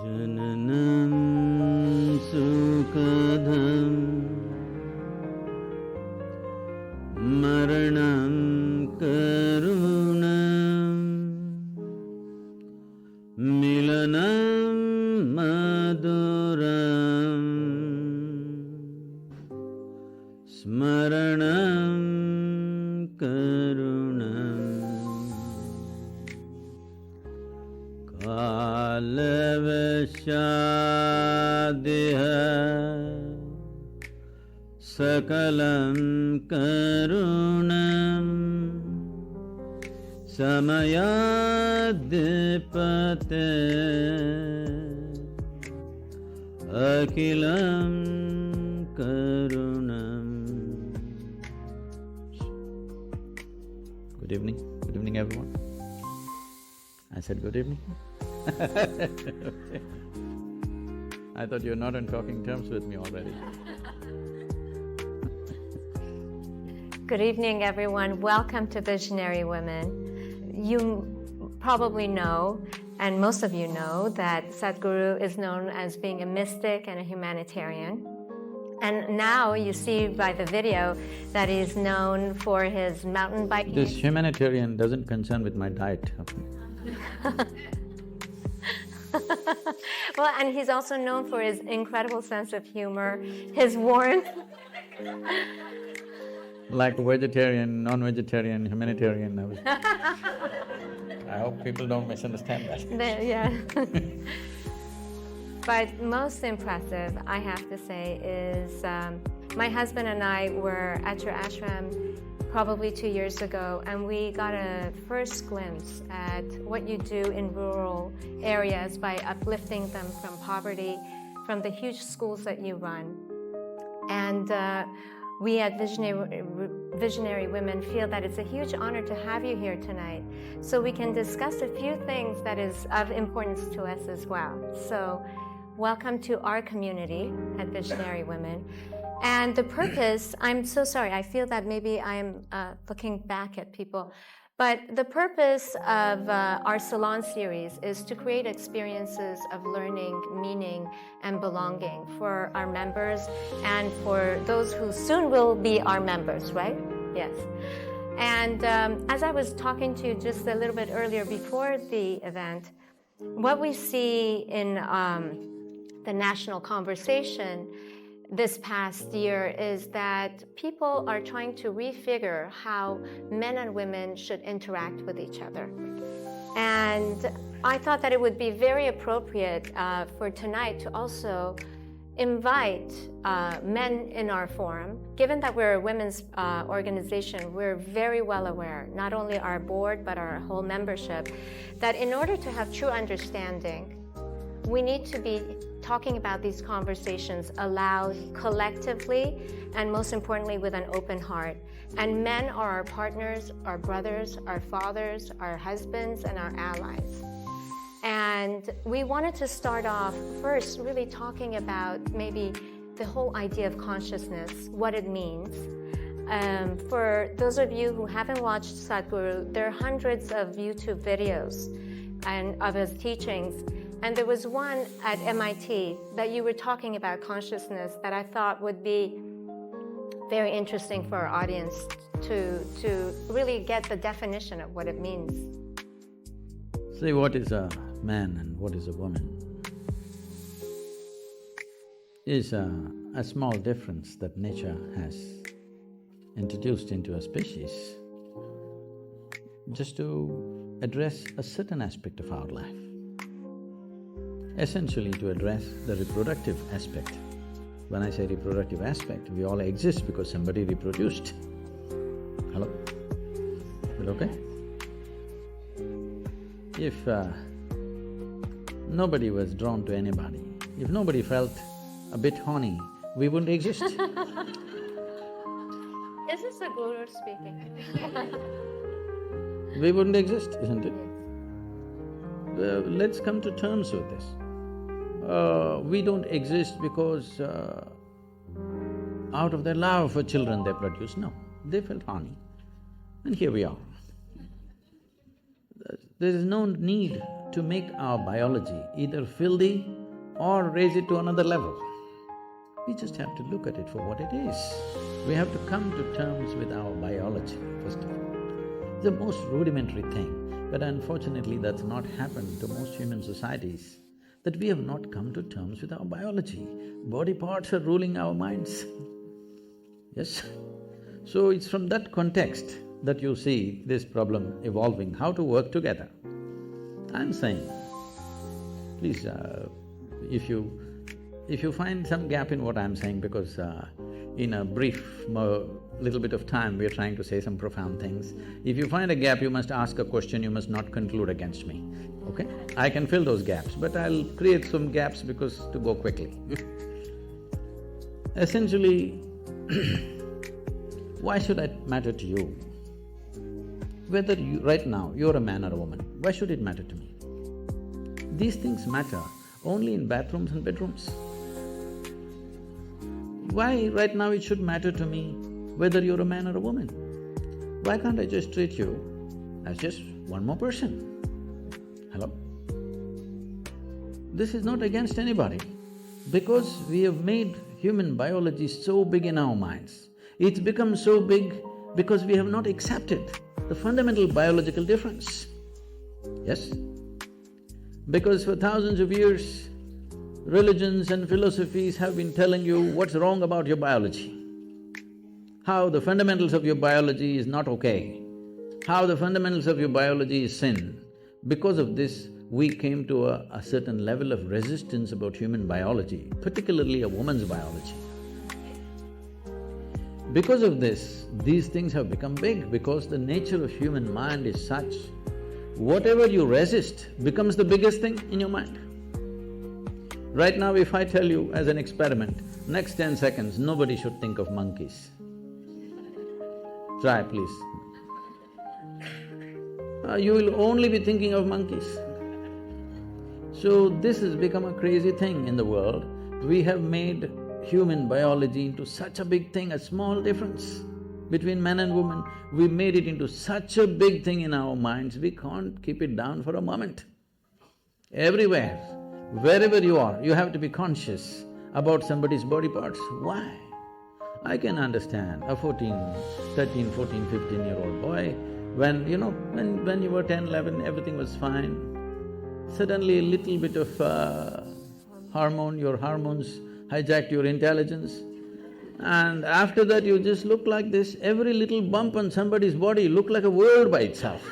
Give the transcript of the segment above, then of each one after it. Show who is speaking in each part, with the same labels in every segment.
Speaker 1: Jananam sukadham maranam karunam milanam maduram smaranam karunam कालवशादिहा सकलं करुणं समयाद्धिपते अखिलं करुणम्. Good evening everyone. I said good evening. I thought you're not on talking terms with me already.
Speaker 2: Good evening, everyone. Welcome to Visionary Women. You probably know, and most of you know, that Sadhguru is known as being a mystic and a humanitarian. And now you see by the video that he's known for his mountain biking.
Speaker 1: This humanitarian doesn't concern with my diet.
Speaker 2: Well, and he's also known for his incredible sense of humor, his warmth.
Speaker 1: Like vegetarian, non-vegetarian, humanitarian, I hope people don't misunderstand that.
Speaker 2: Yeah. But most impressive, I have to say, is my husband and I were at your ashram probably 2 years ago, and we got a first glimpse at what you do in rural areas by uplifting them from poverty, from the huge schools that you run. And we at Visionary Women feel that it's a huge honor to have you here tonight, so we can discuss a few things that is of importance to us as well. So, welcome to our community at Visionary Women. And the purpose, I'm so sorry, I feel that maybe I'm looking back at people, but the purpose of our Salon series is to create experiences of learning, meaning, and belonging for our members and for those who soon will be our members, right? Yes. And as I was talking to you just a little bit earlier before the event, what we see in the national conversation this past year is that people are trying to refigure how men and women should interact with each other. And I thought that it would be very appropriate for tonight to also invite men in our forum. Given that we're a women's organization, we're very well aware, not only our board but our whole membership, that in order to have true understanding, we need to be talking about these conversations aloud, collectively, and most importantly with an open heart. And men are our partners, our brothers, our fathers, our husbands, and our allies. And we wanted to start off first really talking about maybe the whole idea of consciousness, what it means. For those of you who haven't watched Sadhguru, there are hundreds of YouTube videos and of his teachings. And there was one at MIT that you were talking about consciousness that I thought would be very interesting for our audience to really get the definition of what it means.
Speaker 1: See, what is a man and what is a woman is a small difference that nature has introduced into a species just to address a certain aspect of our life. Essentially to address the reproductive aspect. When I say reproductive aspect, we all exist because somebody reproduced. Hello? Is it okay? If nobody was drawn to anybody, if nobody felt a bit horny, we wouldn't exist.
Speaker 2: Is this the Guru speaking?
Speaker 1: We wouldn't exist, isn't it? Let's come to terms with this. We don't exist because out of their love for children they produce. No, they felt horny, and here we are. There is no need to make our biology either filthy or raise it to another level. We just have to look at it for what it is. We have to come to terms with our biology, first of all. It's the most rudimentary thing, but unfortunately that's not happened to most human societies, that we have not come to terms with our biology. Body parts are ruling our minds. Yes? So it's from that context that you see this problem evolving, how to work together. I'm saying, please, if you find some gap in what I'm saying, because in a brief little bit of time we're trying to say some profound things. If you find a gap, you must ask a question, you must not conclude against me, okay? I can fill those gaps, but I'll create some gaps because to go quickly. Essentially, why should it matter to you? Whether you… right now, you're a man or a woman, why should it matter to me? These things matter only in bathrooms and bedrooms. Why right now it should matter to me whether you're a man or a woman? Why can't I just treat you as just one more person? Hello? This is not against anybody, because we have made human biology so big in our minds. It's become so big because we have not accepted the fundamental biological difference. Yes? Because for thousands of years, religions and philosophies have been telling you what's wrong about your biology, how the fundamentals of your biology is not okay, how the fundamentals of your biology is sin. Because of this, we came to a certain level of resistance about human biology, particularly a woman's biology. Because of this, these things have become big, because the nature of human mind is such, whatever you resist becomes the biggest thing in your mind. Right now, if I tell you as an experiment, next 10 seconds, nobody should think of monkeys. Try, please. You will only be thinking of monkeys. So this has become a crazy thing in the world. We have made human biology into such a big thing, a small difference between man and woman, we made it into such a big thing in our minds, we can't keep it down for a moment. Everywhere, wherever you are, you have to be conscious about somebody's body parts. Why? I can understand a 13, 14, 15-year-old boy, when you were 10, 11, everything was fine. Suddenly a little bit of your hormones hijacked your intelligence, and after that you just look like this. Every little bump on somebody's body looked like a world by itself.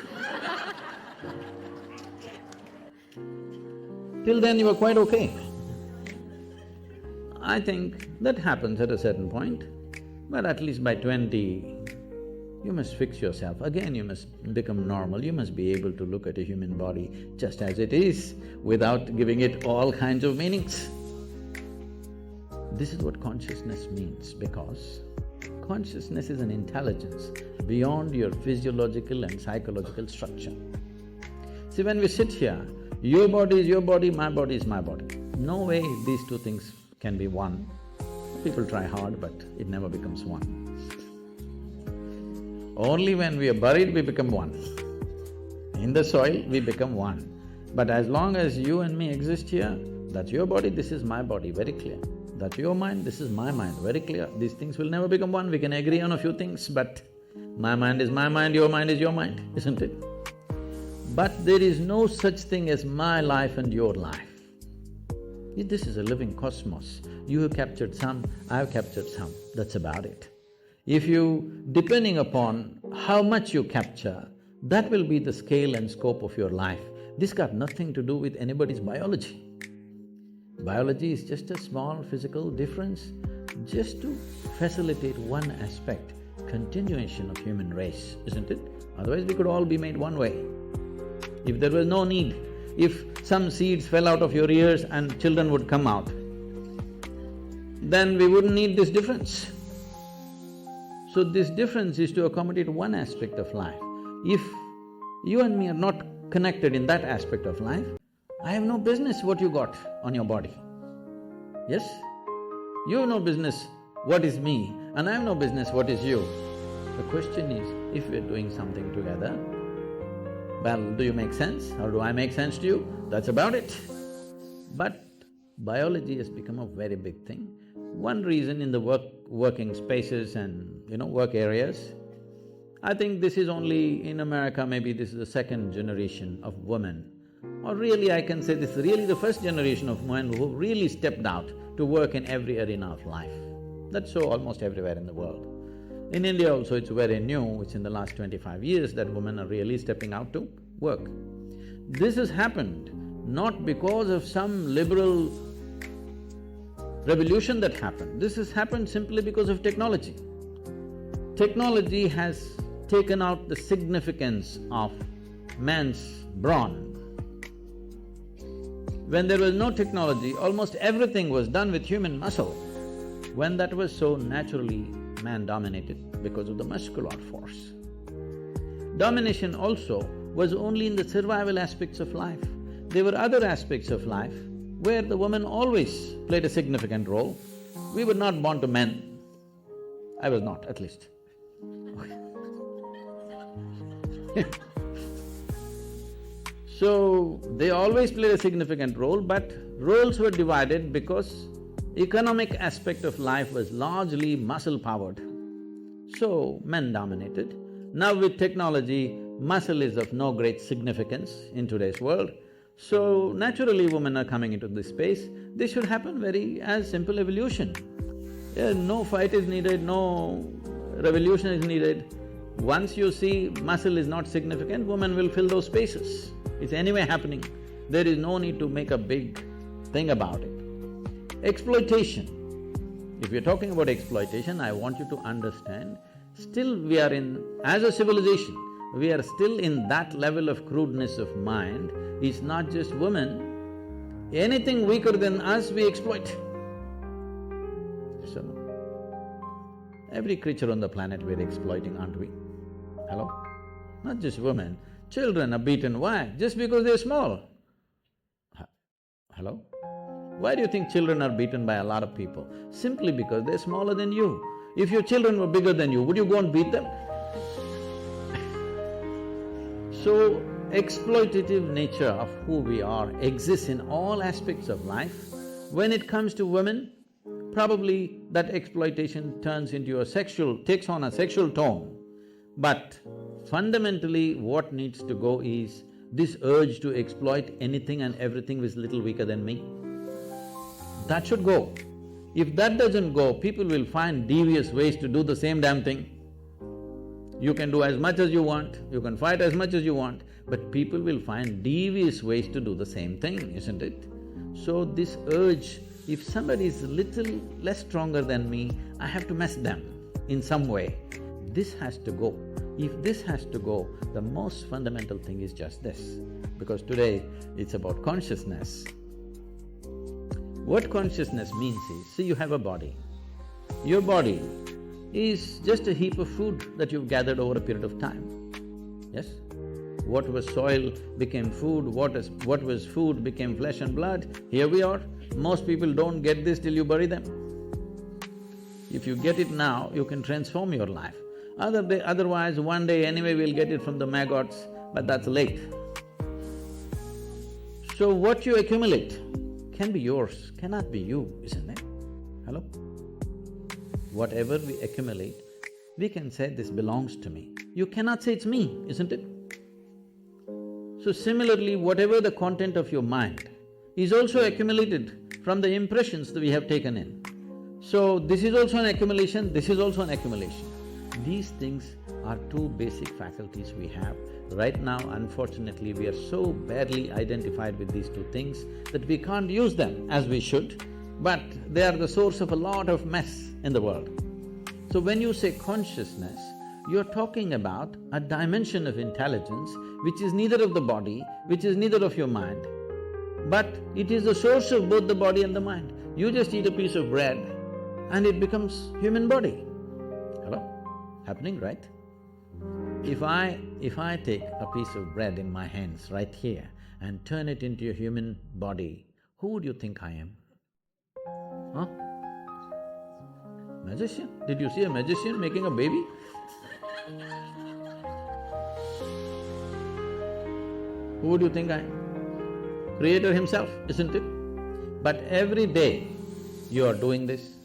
Speaker 1: Till then you were quite okay. I think that happens at a certain point, but at least by 20, you must fix yourself. Again, you must become normal, you must be able to look at a human body just as it is, without giving it all kinds of meanings. This is what consciousness means, because consciousness is an intelligence beyond your physiological and psychological structure. See, when we sit here, your body is your body, my body is my body. No way these two things can be one. People try hard, but it never becomes one. Only when we are buried, we become one. In the soil, we become one. But as long as you and me exist here, that's your body, this is my body, very clear. That's your mind, this is my mind, very clear. These things will never become one. We can agree on a few things, but my mind is my mind, your mind is your mind, isn't it? But there is no such thing as my life and your life. This is a living cosmos. You have captured some, I have captured some, that's about it. If you… depending upon how much you capture, that will be the scale and scope of your life. This got nothing to do with anybody's biology. Biology is just a small physical difference, just to facilitate one aspect, continuation of human race, isn't it? Otherwise we could all be made one way. If there was no need, if some seeds fell out of your ears and children would come out, then we wouldn't need this difference. So this difference is to accommodate one aspect of life. If you and me are not connected in that aspect of life, I have no business what you got on your body. Yes? You have no business what is me, and I have no business what is you. The question is, if we're doing something together, Well, do you make sense or do I make sense to you? That's about it. But biology has become a very big thing. One reason in the working spaces and work areas, I think this is only in America, maybe this is the second generation of women. Or really I can say this is really the first generation of women who really stepped out to work in every arena of life. That's so almost everywhere in the world. In India also it's very new, it's in the last 25 years that women are really stepping out to work. This has happened not because of some liberal revolution that happened, this has happened simply because of technology. Technology has taken out the significance of man's brawn. When there was no technology, almost everything was done with human muscle. When that was so naturally man-dominated because of the muscular force. Domination also was only in the survival aspects of life. There were other aspects of life where the woman always played a significant role. We were not born to men. I was not, at least. So, they always played a significant role, but roles were divided because economic aspect of life was largely muscle-powered. So, men dominated. Now with technology, muscle is of no great significance in today's world. So, naturally women are coming into this space. This should happen very as simple evolution. No fight is needed, no revolution is needed. Once you see muscle is not significant, women will fill those spaces. It's anyway happening. There is no need to make a big thing about it. Exploitation. If you're talking about exploitation, I want you to understand, still we are in… as a civilization, we are still in that level of crudeness of mind. It's not just women, anything weaker than us we exploit. So, every creature on the planet we're exploiting, aren't we? Hello? Not just women, children are beaten. Why? Just because they're small. Hello? Why do you think children are beaten by a lot of people? Simply because they're smaller than you. If your children were bigger than you, would you go and beat them? So, exploitative nature of who we are exists in all aspects of life. When it comes to women, probably that exploitation turns into takes on a sexual tone. But fundamentally what needs to go is this urge to exploit anything and everything which is little weaker than me. That should go. If that doesn't go, people will find devious ways to do the same damn thing. You can do as much as you want, you can fight as much as you want, but people will find devious ways to do the same thing, isn't it? So this urge, if somebody is little less stronger than me, I have to mess them in some way. This has to go. If this has to go, the most fundamental thing is just this, because today it's about consciousness. What consciousness means is, see, you have a body. Your body is just a heap of food that you've gathered over a period of time, yes? What was soil became food, what was food became flesh and blood. Here we are. Most people don't get this till you bury them. If you get it now, you can transform your life. Otherwise, one day anyway we'll get it from the maggots, but that's late. So what you accumulate can be yours, cannot be you, isn't it? Hello? Whatever we accumulate, we can say this belongs to me. You cannot say it's me, isn't it? So similarly, whatever the content of your mind is also accumulated from the impressions that we have taken in. So this is also an accumulation, this is also an accumulation. These things are two basic faculties we have. Right now, unfortunately, we are so badly identified with these two things that we can't use them as we should, but they are the source of a lot of mess in the world. So when you say consciousness, you're talking about a dimension of intelligence which is neither of the body, which is neither of your mind, but it is the source of both the body and the mind. You just eat a piece of bread and it becomes human body. Hello? Happening, right? If I take a piece of bread in my hands right here and turn it into a human body, who would you think I am? Huh? Magician? Did you see a magician making a baby? Who do you think I am? Creator himself, isn't it? But every day you are doing this.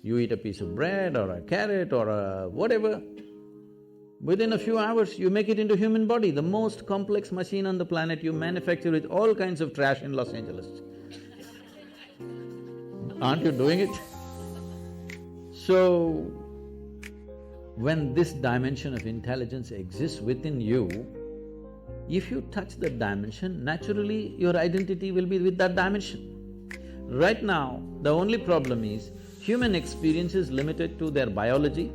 Speaker 1: You eat a piece of bread or a carrot or a whatever, within a few hours you make it into human body, the most complex machine on the planet. You manufacture with all kinds of trash in Los Angeles. Aren't you doing it? So, when this dimension of intelligence exists within you, if you touch that dimension, naturally your identity will be with that dimension. Right now, the only problem is human experience is limited to their biology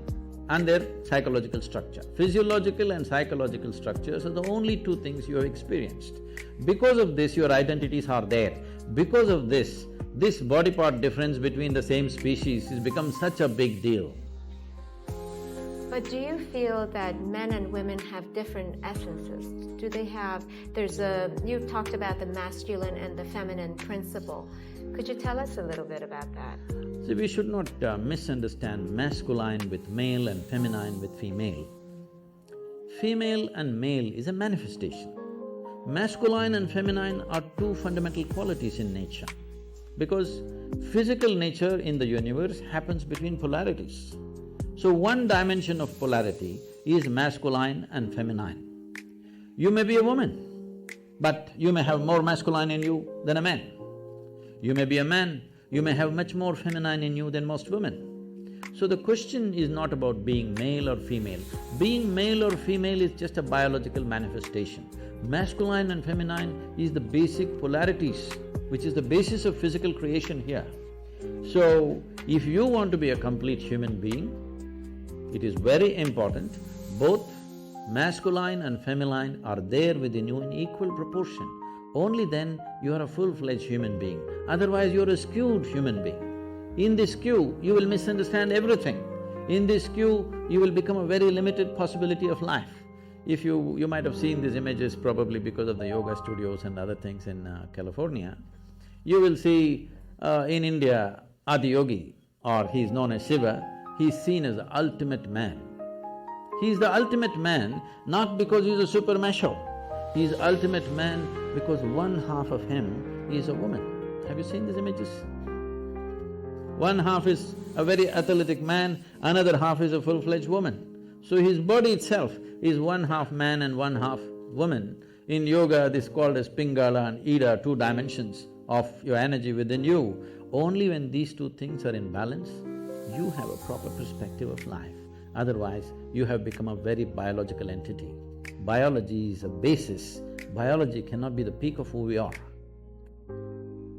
Speaker 1: and their psychological structure. Physiological and psychological structures are the only two things you have experienced. Because of this, your identities are there. Because of this body part difference between the same species has become such a big deal.
Speaker 2: But do you feel that men and women have different essences? Do they have… you've talked about the masculine and the feminine principle. Could you tell us a little bit about that?
Speaker 1: See, we should not misunderstand masculine with male and feminine with female. Female and male is a manifestation. Masculine and feminine are two fundamental qualities in nature, because physical nature in the universe happens between polarities. So one dimension of polarity is masculine and feminine. You may be a woman, but you may have more masculine in you than a man. You may be a man, you may have much more feminine in you than most women. So the question is not about being male or female. Being male or female is just a biological manifestation. Masculine and feminine is the basic polarities, which is the basis of physical creation here. So, if you want to be a complete human being, it is very important both masculine and feminine are there within you in equal proportion. Only then you are a full-fledged human being, otherwise you're a skewed human being. In this skew, you will misunderstand everything. In this skew, you will become a very limited possibility of life. If you might have seen these images probably because of the yoga studios and other things in California. You will see in India, Adi Yogi, or he is known as Shiva, he is seen as the ultimate man. He is the ultimate man not because he is a super macho, he is ultimate man because one half of him is a woman. Have you seen these images? One half is a very athletic man, another half is a full-fledged woman. So his body itself is one half man and one half woman. In yoga, this is called as Pingala and Ida, two dimensions of your energy within you. Only when these two things are in balance, you have a proper perspective of life. Otherwise, you have become a very biological entity. Biology is a basis. Biology cannot be the peak of who we are.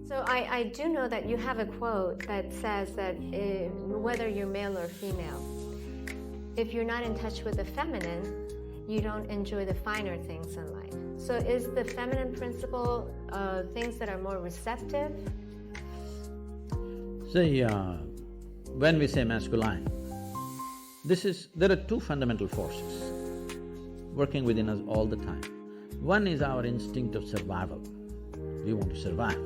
Speaker 2: So I do know that you have a quote that says that whether you're male or female, if you're not in touch with the feminine, you don't enjoy the finer things in life. So is the feminine principle things that are more receptive?
Speaker 1: See, when we say masculine, there are two fundamental forces working within us all the time. One is our instinct of survival. We want to survive.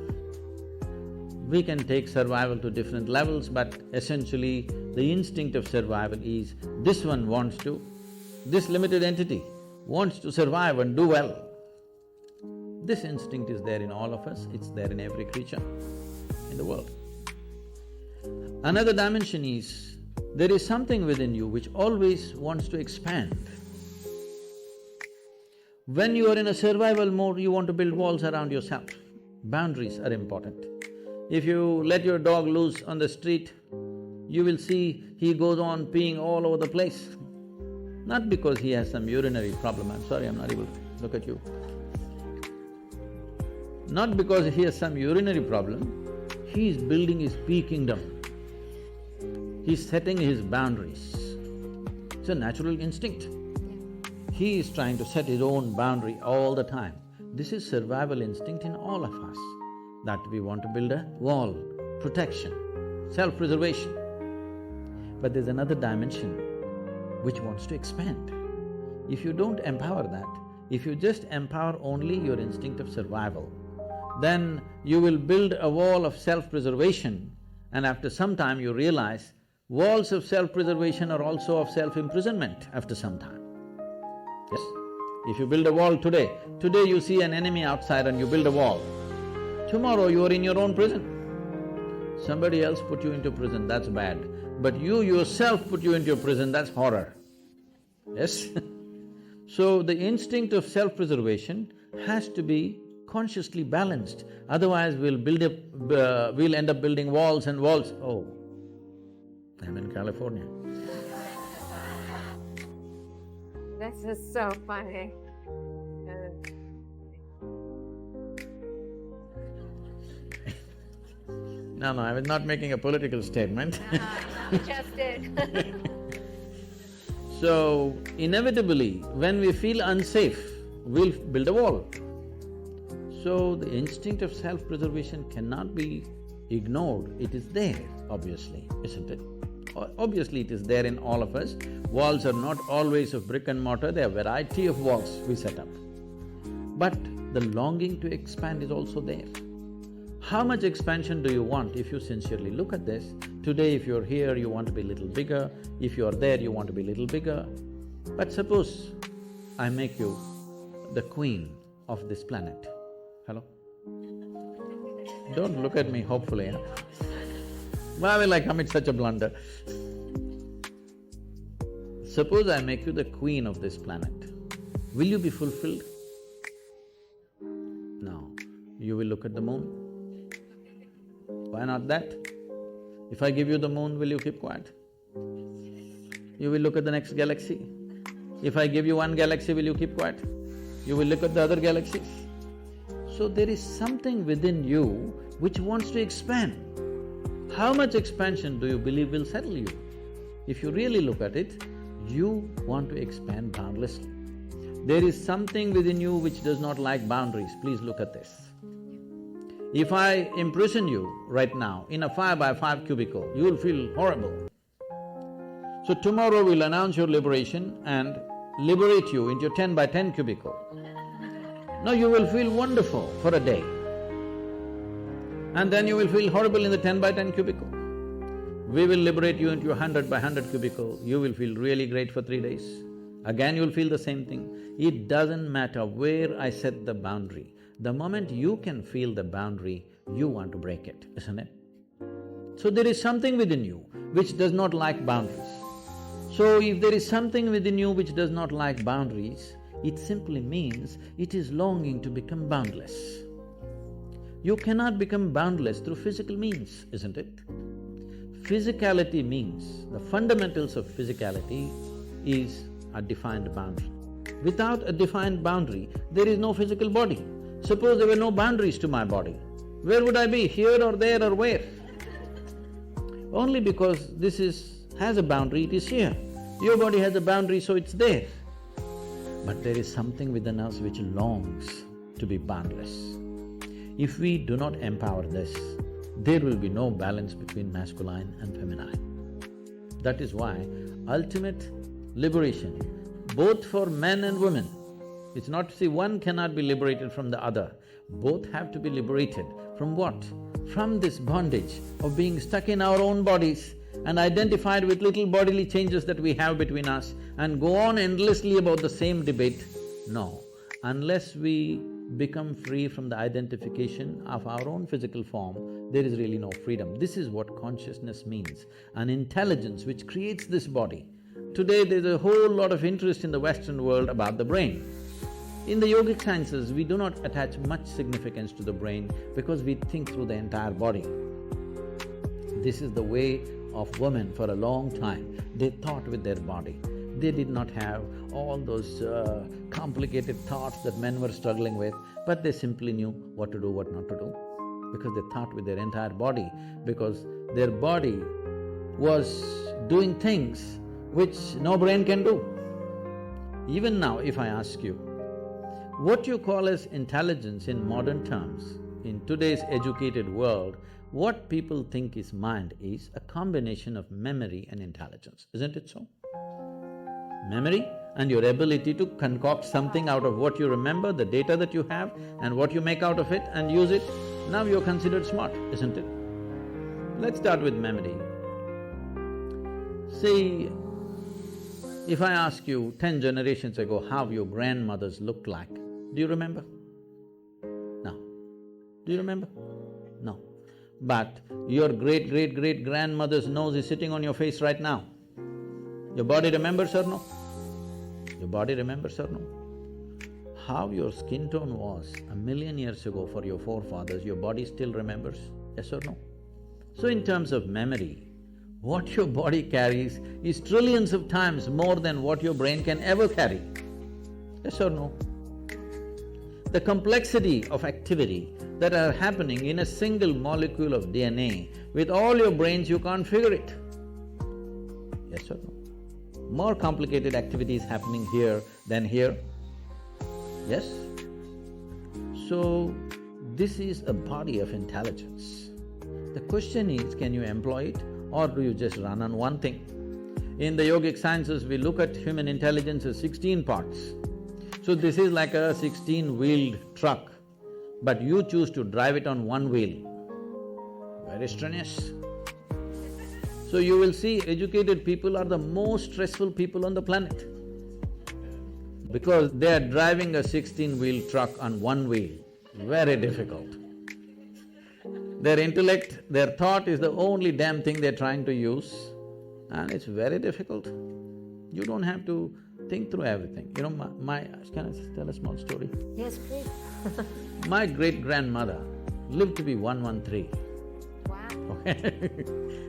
Speaker 1: We can take survival to different levels, but essentially the instinct of survival is this one wants to, this limited entity wants to survive and do well. This instinct is there in all of us, it's there in every creature in the world. Another dimension is, there is something within you which always wants to expand. When you are in a survival mode, you want to build walls around yourself. Boundaries are important. If you let your dog loose on the street, you will see he goes on peeing all over the place. Not because he has some urinary problem, I'm sorry, I'm not able to look at you. Not because he has some urinary problem, he is building his pee kingdom. He's setting his boundaries. It's a natural instinct. He is trying to set his own boundary all the time. This is survival instinct in all of us, that we want to build a wall, protection, self-preservation. But there's another dimension which wants to expand. If you don't empower that, if you just empower only your instinct of survival, then you will build a wall of self-preservation, and after some time you realize walls of self-preservation are also of self-imprisonment after some time. Yes? If you build a wall today, today you see an enemy outside and you build a wall. Tomorrow you are in your own prison. Somebody else put you into prison, that's bad. But you yourself put you into a prison, that's horror. Yes? So the instinct of self-preservation has to be consciously balanced, otherwise we'll end up building walls and walls. Oh, I'm in California.
Speaker 2: This is so funny.
Speaker 1: No, I was not making a political statement.
Speaker 2: You just did.
Speaker 1: So, inevitably, when we feel unsafe, we'll build a wall. So, the instinct of self-preservation cannot be ignored. It is there, obviously, isn't it? Obviously, it is there in all of us. Walls are not always of brick and mortar, there are a variety of walls we set up. But the longing to expand is also there. How much expansion do you want if you sincerely look at this? Today, if you're here, you want to be a little bigger. If you're there, you want to be a little bigger. But suppose I make you the queen of this planet. Hello? Don't look at me hopefully, huh? Why will I commit such a blunder? Suppose I make you the queen of this planet. Will you be fulfilled? No. You will look at the moon. Why not that? If I give you the moon, will you keep quiet? You will look at the next galaxy. If I give you one galaxy, will you keep quiet? You will look at the other galaxies. So there is something within you which wants to expand. How much expansion do you believe will settle you? If you really look at it, you want to expand boundlessly. There is something within you which does not like boundaries, please look at this. If I imprison you right now in a 5x5 cubicle, you will feel horrible. So tomorrow we'll announce your liberation and liberate you into a 10x10 cubicle. Now you will feel wonderful for a day. And then you will feel horrible in the 10x10 cubicle. We will liberate you into a 100x100 cubicle, you will feel really great for 3 days. Again you'll feel the same thing. It doesn't matter where I set the boundary. The moment you can feel the boundary, you want to break it, isn't it? So there is something within you which does not like boundaries. So if there is something within you which does not like boundaries, it simply means it is longing to become boundless. You cannot become boundless through physical means, isn't it? Physicality means, the fundamentals of physicality is a defined boundary. Without a defined boundary, there is no physical body. Suppose there were no boundaries to my body, where would I be? Here or there or where? Only because has a boundary, it is here. Your body has a boundary, so it's there. But there is something within us which longs to be boundless. If we do not empower this, there will be no balance between masculine and feminine. That is why ultimate liberation, both for men and women, it's not… see, one cannot be liberated from the other. Both have to be liberated from what? From this bondage of being stuck in our own bodies and identified with little bodily changes that we have between us and go on endlessly about the same debate. No, unless we become free from the identification of our own physical form, there is really no freedom. This is what consciousness means, an intelligence which creates this body. Today there's a whole lot of interest in the Western world about the brain. In the yogic sciences, we do not attach much significance to the brain because we think through the entire body. This is the way of women for a long time. They thought with their body. They did not have all those complicated thoughts that men were struggling with, but they simply knew what to do, what not to do, because they thought with their entire body, because their body was doing things which no brain can do. Even now, if I ask you, what you call as intelligence in modern terms, in today's educated world, what people think is mind is a combination of memory and intelligence, isn't it so? Memory and your ability to concoct something out of what you remember, the data that you have, and what you make out of it and use it, now you're considered smart, isn't it? Let's start with memory. See, If I ask you 10 generations ago how your grandmothers looked like, do you remember? No. Do you remember? No. But your great-great-great-grandmother's nose is sitting on your face right now. Your body remembers or no? Your body remembers or no? How your skin tone was 1,000,000 years ago for your forefathers, your body still remembers, yes or no? So in terms of memory, what your body carries is trillions of times more than what your brain can ever carry, yes or no? The complexity of activity that are happening in a single molecule of DNA, with all your brains you can't figure it, yes or no? More complicated activity is happening here than here, yes? So, this is a body of intelligence. The question is, can you employ it or do you just run on one thing? In the yogic sciences, we look at human intelligence as 16 parts. So this is like a 16-wheeled truck, but you choose to drive it on one wheel. Very strenuous. So you will see educated people are the most stressful people on the planet because they are driving a 16-wheel truck on one wheel, very difficult. Their intellect, their thought is the only damn thing they're trying to use and it's very difficult. You don't have to think through everything. You know, can I tell a small story?
Speaker 2: Yes, please.
Speaker 1: My great-grandmother lived to be 113.
Speaker 2: Wow.
Speaker 1: Okay?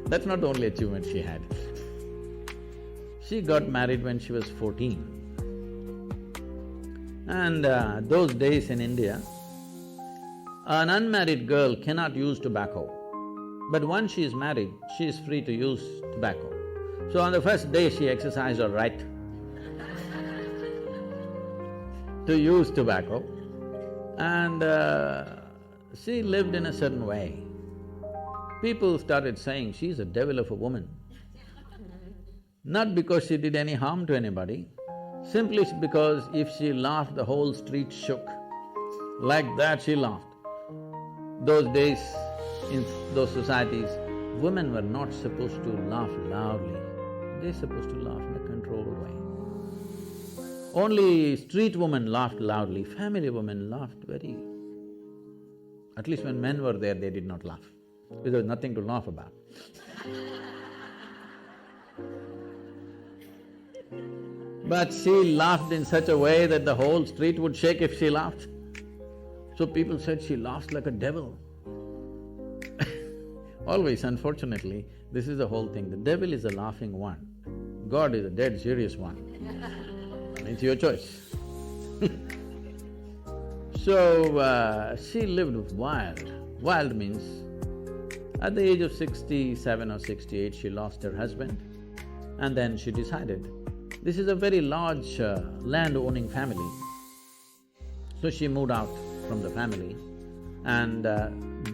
Speaker 1: That's not the only achievement she had. She got married when she was 14. And those days in India, an unmarried girl cannot use tobacco. But once she is married, she is free to use tobacco. So on the first day, she exercised her right to use tobacco and she lived in a certain way. People started saying she's a devil of a woman. Not because she did any harm to anybody, simply because if she laughed, the whole street shook. Like that she laughed. Those days, in those societies, women were not supposed to laugh loudly, they're supposed to laugh in a controlled way. Only street women laughed loudly, family women laughed very… At least when men were there, they did not laugh, because there was nothing to laugh about. But she laughed in such a way that the whole street would shake if she laughed. So people said she laughs like a devil. Always, unfortunately, this is the whole thing, the devil is a laughing one, God is a dead serious one. It's your choice. So, she lived wild. Wild means, at the age of 67 or 68, she lost her husband and then she decided, this is a very large land-owning family. So she moved out from the family and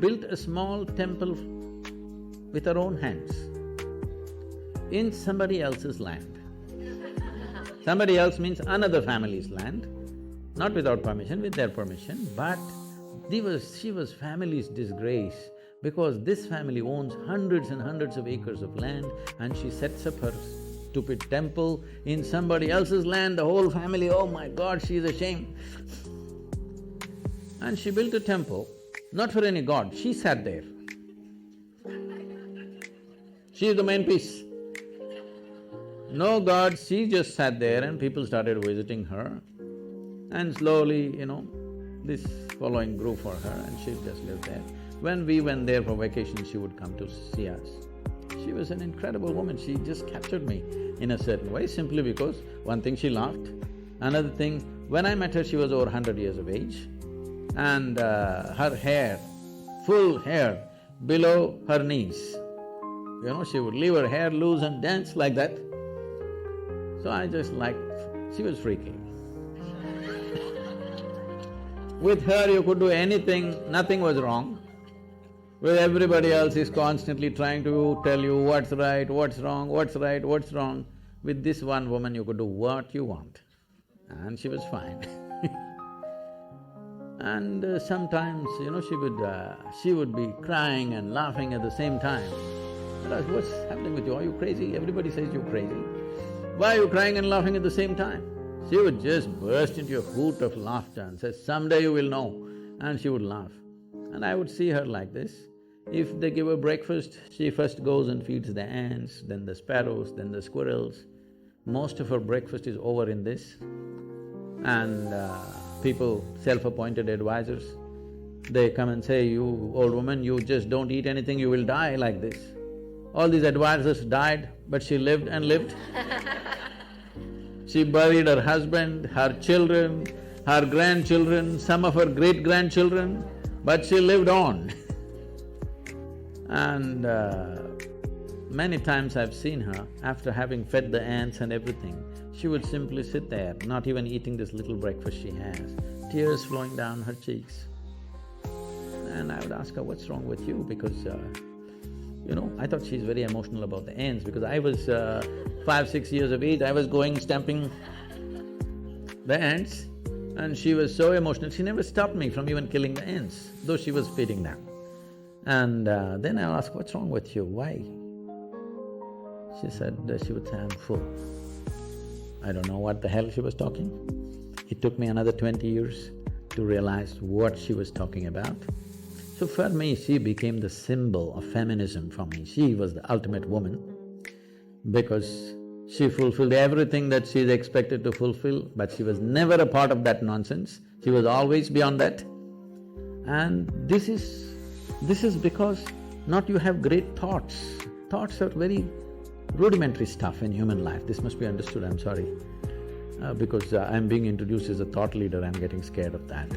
Speaker 1: built a small temple with her own hands in somebody else's land. Somebody else means another family's land, not without permission, with their permission, but she was family's disgrace because this family owns hundreds and hundreds of acres of land and she sets up her stupid temple in somebody else's land, the whole family, oh my God, she's ashamed. And she built a temple, not for any god, she sat there. She is the main piece. No god, she just sat there and people started visiting her. And slowly, this following grew for her and she just lived there. When we went there for vacation, she would come to see us. She was an incredible woman, she just captured me in a certain way simply because one thing, she laughed. Another thing, when I met her, she was over 100 years of age and her hair, full hair below her knees. She would leave her hair loose and dance like that. So I just liked… she was freaky. With her you could do anything, nothing was wrong. With everybody else is constantly trying to tell you what's right, what's wrong, what's right, what's wrong. With this one woman you could do what you want and she was fine. And sometimes, she would be crying and laughing at the same time. And I said, what's happening with you? Are you crazy? Everybody says you're crazy. Why are you crying and laughing at the same time? She would just burst into a hoot of laughter and say, someday you will know, and she would laugh. And I would see her like this. If they give her breakfast, she first goes and feeds the ants, then the sparrows, then the squirrels. Most of her breakfast is over in this. And people, self-appointed advisors, they come and say, you old woman, you just don't eat anything, you will die like this. All these advisors died, but she lived and lived. She buried her husband, her children, her grandchildren, some of her great-grandchildren, but she lived on. And many times I've seen her, after having fed the ants and everything, she would simply sit there, not even eating this little breakfast she has, tears flowing down her cheeks. And I would ask her, what's wrong with you? Because, I thought she's very emotional about the ants because I was 5, 6 years of age, I was going stamping the ants and she was so emotional, she never stopped me from even killing the ants, though she was feeding them. And then I'll ask, what's wrong with you, why? She said, she would say, I'm full. I don't know what the hell she was talking. It took me another 20 years to realize what she was talking about. So for me, she became the symbol of feminism for me. She was the ultimate woman because she fulfilled everything that she is expected to fulfill, but she was never a part of that nonsense. She was always beyond that. And this is because not you have great thoughts. Thoughts are very rudimentary stuff in human life. This must be understood, I'm sorry. Because I'm being introduced as a thought leader, I'm getting scared of that.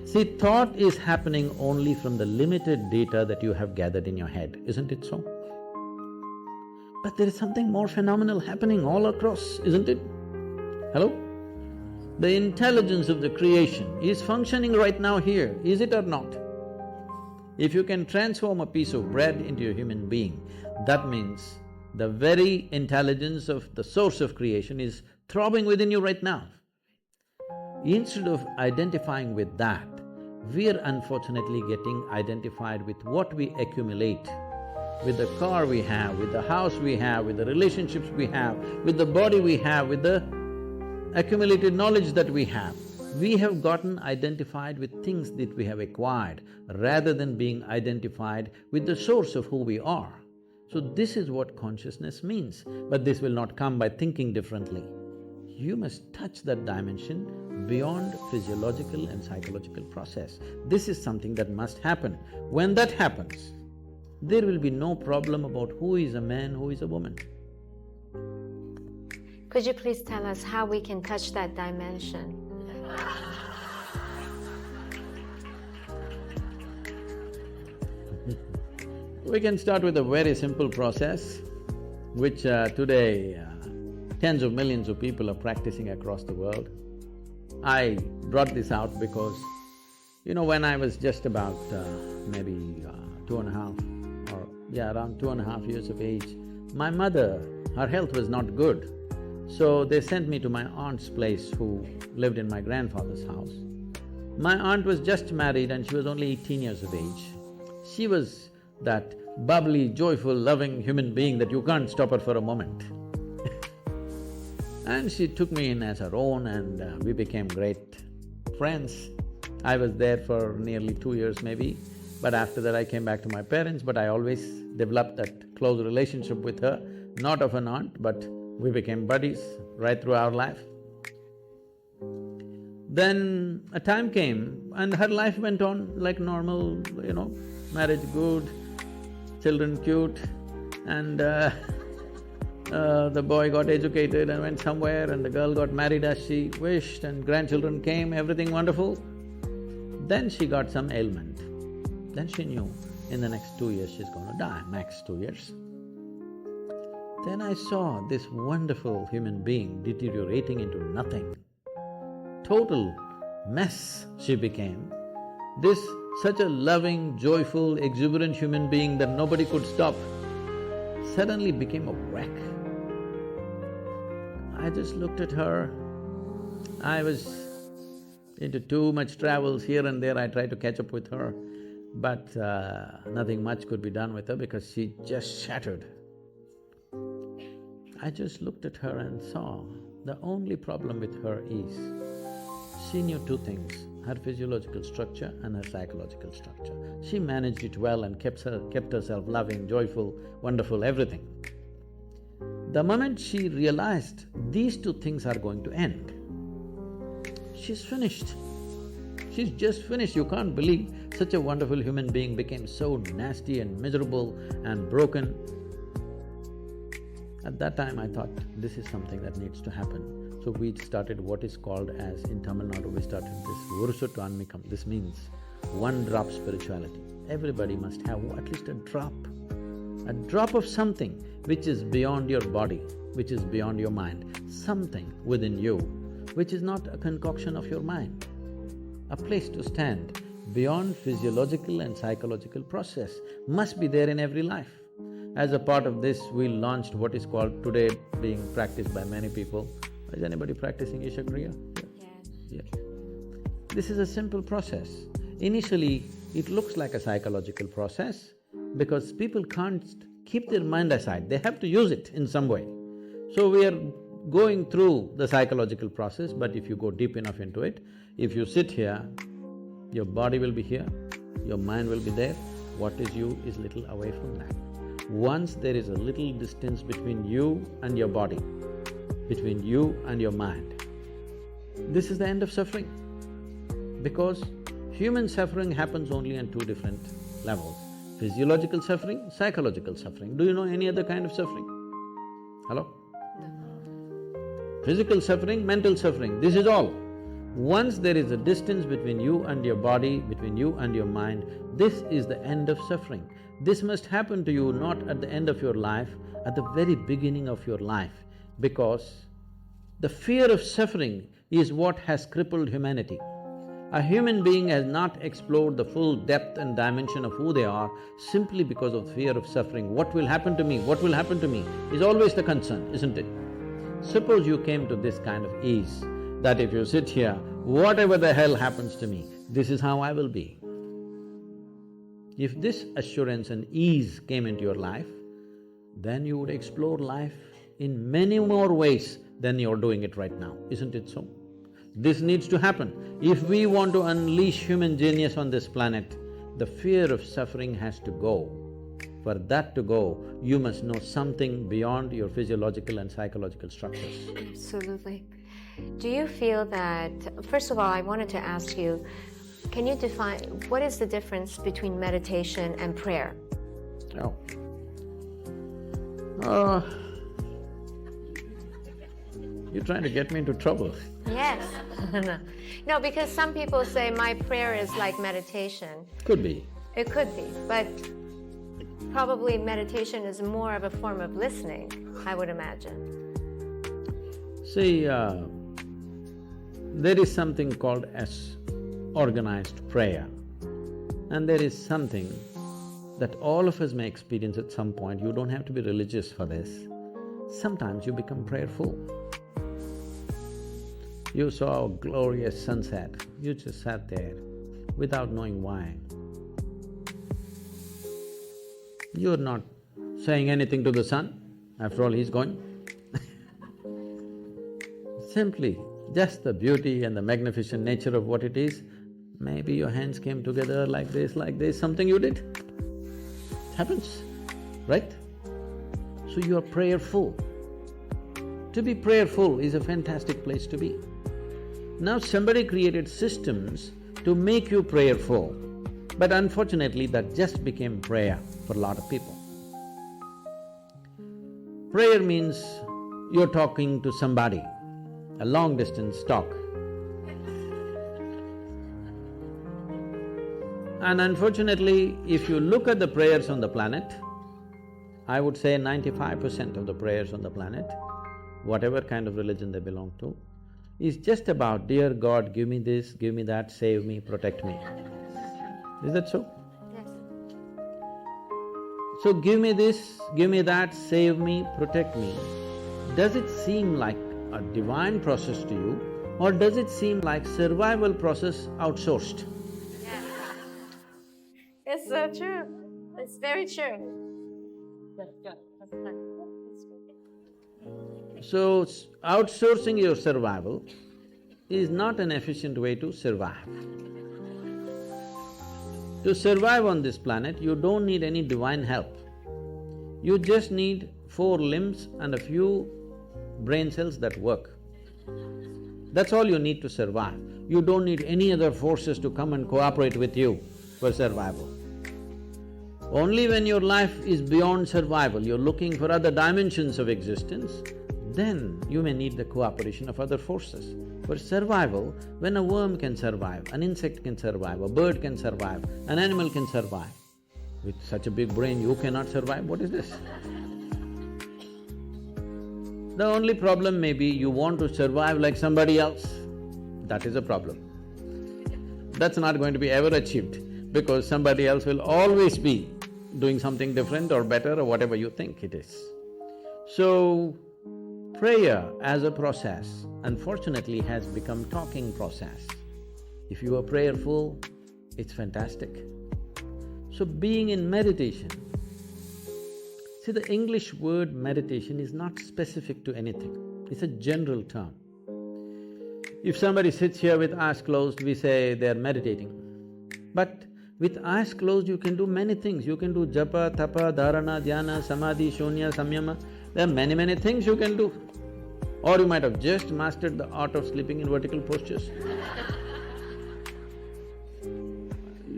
Speaker 1: See, thought is happening only from the limited data that you have gathered in your head, isn't it so? But there is something more phenomenal happening all across, isn't it? Hello? The intelligence of the creation is functioning right now here, is it or not? If you can transform a piece of bread into a human being, that means the very intelligence of the source of creation is throbbing within you right now. Instead of identifying with that, we are unfortunately getting identified with what we accumulate, with the car we have, with the house we have, with the relationships we have, with the body we have, with the accumulated knowledge that we have. We have gotten identified with things that we have acquired rather than being identified with the source of who we are. So this is what consciousness means, but this will not come by thinking differently. You must touch that dimension beyond physiological and psychological process. This is something that must happen. When that happens, there will be no problem about who is a man, who is a woman.
Speaker 2: Could you please tell us how we can touch that dimension?
Speaker 1: We can start with a very simple process, which today tens of millions of people are practicing across the world. I brought this out because, when I was just about maybe 2.5 or around 2.5 years of age, my mother, her health was not good. So they sent me to my aunt's place who lived in my grandfather's house. My aunt was just married and she was only 18 years of age. She was that bubbly, joyful, loving human being that you can't stop her for a moment. And she took me in as her own and we became great friends. I was there for nearly 2 years maybe, but after that I came back to my parents, but I always developed that close relationship with her, not of an aunt, but we became buddies right through our life. Then a time came and her life went on like normal, marriage good, children cute, and the boy got educated and went somewhere and the girl got married as she wished and grandchildren came, everything wonderful. Then she got some ailment. Then she knew in the next 2 years she's gonna die, max 2 years. Then I saw this wonderful human being deteriorating into nothing. Total mess she became. This such a loving, joyful, exuberant human being that nobody could stop suddenly became a wreck. I just looked at her. I was into too much travels here and there, I tried to catch up with her, but nothing much could be done with her because she just shattered. I just looked at her and saw the only problem with her is she knew two things, her physiological structure and her psychological structure. She managed it well and kept herself loving, joyful, wonderful, everything. The moment she realized these two things are going to end, she's finished. She's just finished. You can't believe such a wonderful human being became so nasty and miserable and broken. At that time I thought, this is something that needs to happen. So we started what is called as, in Tamil Nadu we started this Vurusuttu Anmikam. This means one drop spirituality. Everybody must have at least a drop of something which is beyond your body, which is beyond your mind, something within you which is not a concoction of your mind. A place to stand beyond physiological and psychological process must be there in every life. As a part of this, we launched what is called today being practiced by many people. Is anybody practicing Isha Kriya?
Speaker 2: Yes.
Speaker 1: Yeah. This is a simple process. Initially, it looks like a psychological process because people can't keep their mind aside, they have to use it in some way. So we are going through the psychological process, but if you go deep enough into it, if you sit here, your body will be here, your mind will be there, what is you is little away from that. Once there is a little distance between you and your body, between you and your mind, this is the end of suffering. Because human suffering happens only on two different levels, physiological suffering, psychological suffering. Do you know any other kind of suffering? Hello?
Speaker 2: No.
Speaker 1: Physical suffering, mental suffering, this is all. Once there is a distance between you and your body, between you and your mind, this is the end of suffering. This must happen to you not at the end of your life, at the very beginning of your life, because the fear of suffering is what has crippled humanity. A human being has not explored the full depth and dimension of who they are simply because of fear of suffering. What will happen to me? What will happen to me? Is always the concern, isn't it? Suppose you came to this kind of ease, that if you sit here, whatever the hell happens to me, this is how I will be. If this assurance and ease came into your life, then you would explore life in many more ways than you're doing it right now, isn't it so? This needs to happen. If we want to unleash human genius on this planet, the fear of suffering has to go. For that to go, you must know something beyond your physiological and psychological structures.
Speaker 2: Absolutely. Do you feel that… First of all, I wanted to ask you, can you define… what is the difference between meditation and prayer?
Speaker 1: You're trying to get me into trouble.
Speaker 2: Yes. No, because some people say my prayer is like meditation.
Speaker 1: Could be.
Speaker 2: It could be, but probably meditation is more of a form of listening, I would imagine.
Speaker 1: See, there is something called as organized prayer, and there is something that all of us may experience at some point. You don't have to be religious for this. Sometimes you become prayerful. You saw a glorious sunset, you just sat there without knowing why. You're not saying anything to the sun, after all he's going. Simply, just the beauty and the magnificent nature of what it is, maybe your hands came together like this, something you did. It happens, right? So you are prayerful. To be prayerful is a fantastic place to be. Now somebody created systems to make you prayerful, but unfortunately that just became prayer for a lot of people. Prayer means you're talking to somebody, a long-distance talk. And unfortunately, if you look at the prayers on the planet, I would say 95% of the prayers on the planet, whatever kind of religion they belong to, is just about, dear God, give me this, give me that, save me, protect me. Is that so?
Speaker 2: Yes.
Speaker 1: So give me this, give me that, save me, protect me. Does it seem like a divine process to you, or does it seem like survival process outsourced?
Speaker 2: Yeah. It's so true. It's very true.
Speaker 1: So, outsourcing your survival is not an efficient way to survive. To survive on this planet, you don't need any divine help. You just need 4 limbs and a few brain cells that work. That's all you need to survive. You don't need any other forces to come and cooperate with you for survival. Only when your life is beyond survival, you're looking for other dimensions of existence, then you may need the cooperation of other forces. For survival, when a worm can survive, an insect can survive, a bird can survive, an animal can survive, with such a big brain you cannot survive, what is this? The only problem may be you want to survive like somebody else, that is a problem. That's not going to be ever achieved because somebody else will always be doing something different or better or whatever you think it is. So, prayer as a process, unfortunately, has become talking process. If you are prayerful, it's fantastic. So being in meditation, see, the English word meditation is not specific to anything, it's a general term. If somebody sits here with eyes closed, we say they're meditating. But with eyes closed, you can do many things. You can do japa, tapa, dharana, dhyana, samadhi, shunya, samyama. There are many things you can do. Or you might have just mastered the art of sleeping in vertical postures.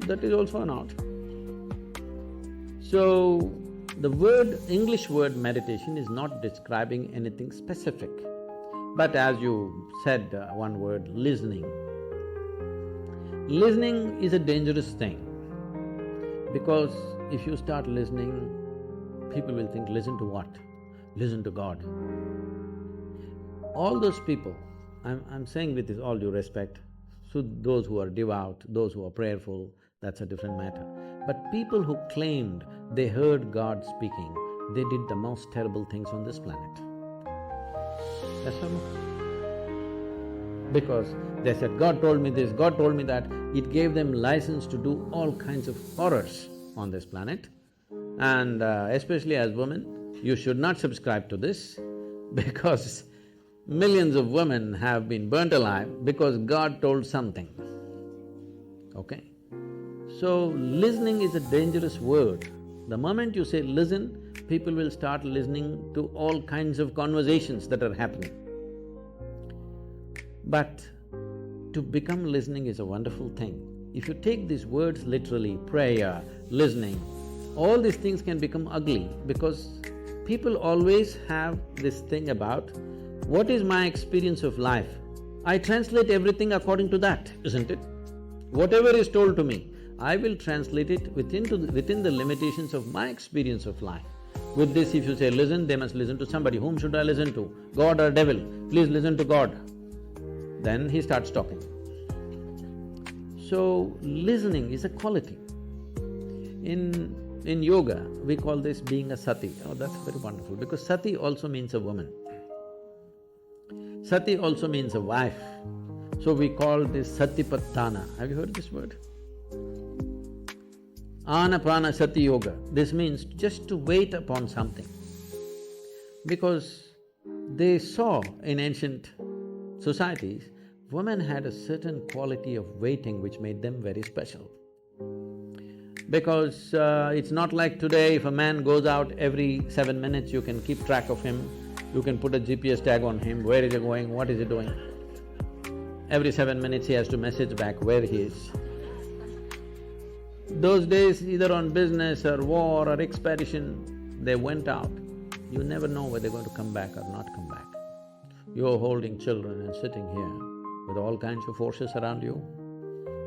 Speaker 1: That is also an art. So, the English word meditation is not describing anything specific. But as you said one word, listening. Listening is a dangerous thing because if you start listening, people will think, listen to what? Listen to God. All those people, I'm saying with this all due respect, so those who are devout, those who are prayerful, that's a different matter. But people who claimed they heard God speaking, they did the most terrible things on this planet. Yes or no? Because they said, God told me this, God told me that, it gave them license to do all kinds of horrors on this planet. And especially as women, you should not subscribe to this because millions of women have been burnt alive because God told something, okay? So, listening is a dangerous word. The moment you say listen, people will start listening to all kinds of conversations that are happening. But to become listening is a wonderful thing. If you take these words literally, prayer, listening, all these things can become ugly because people always have this thing about, what is my experience of life? I translate everything according to that, isn't it? Whatever is told to me, I will translate it within the limitations of my experience of life. With this, if you say listen, they must listen to somebody. Whom should I listen to? God or devil? Please listen to God. Then he starts talking. So, listening is a quality. In yoga, we call this being a sati. Oh, that's very wonderful because sati also means a woman. Sati also means a wife. So we call this satipatthana. Have you heard this word? Anapana sati yoga. This means just to wait upon something. Because they saw in ancient societies, women had a certain quality of waiting which made them very special. Because it's not like today, if a man goes out every 7 minutes, you can keep track of him, you can put a GPS tag on him, where is he going, what is he doing. Every 7 minutes he has to message back where he is. Those days, either on business or war or expedition, they went out. You never know whether they're going to come back or not come back. You're holding children and sitting here with all kinds of forces around you,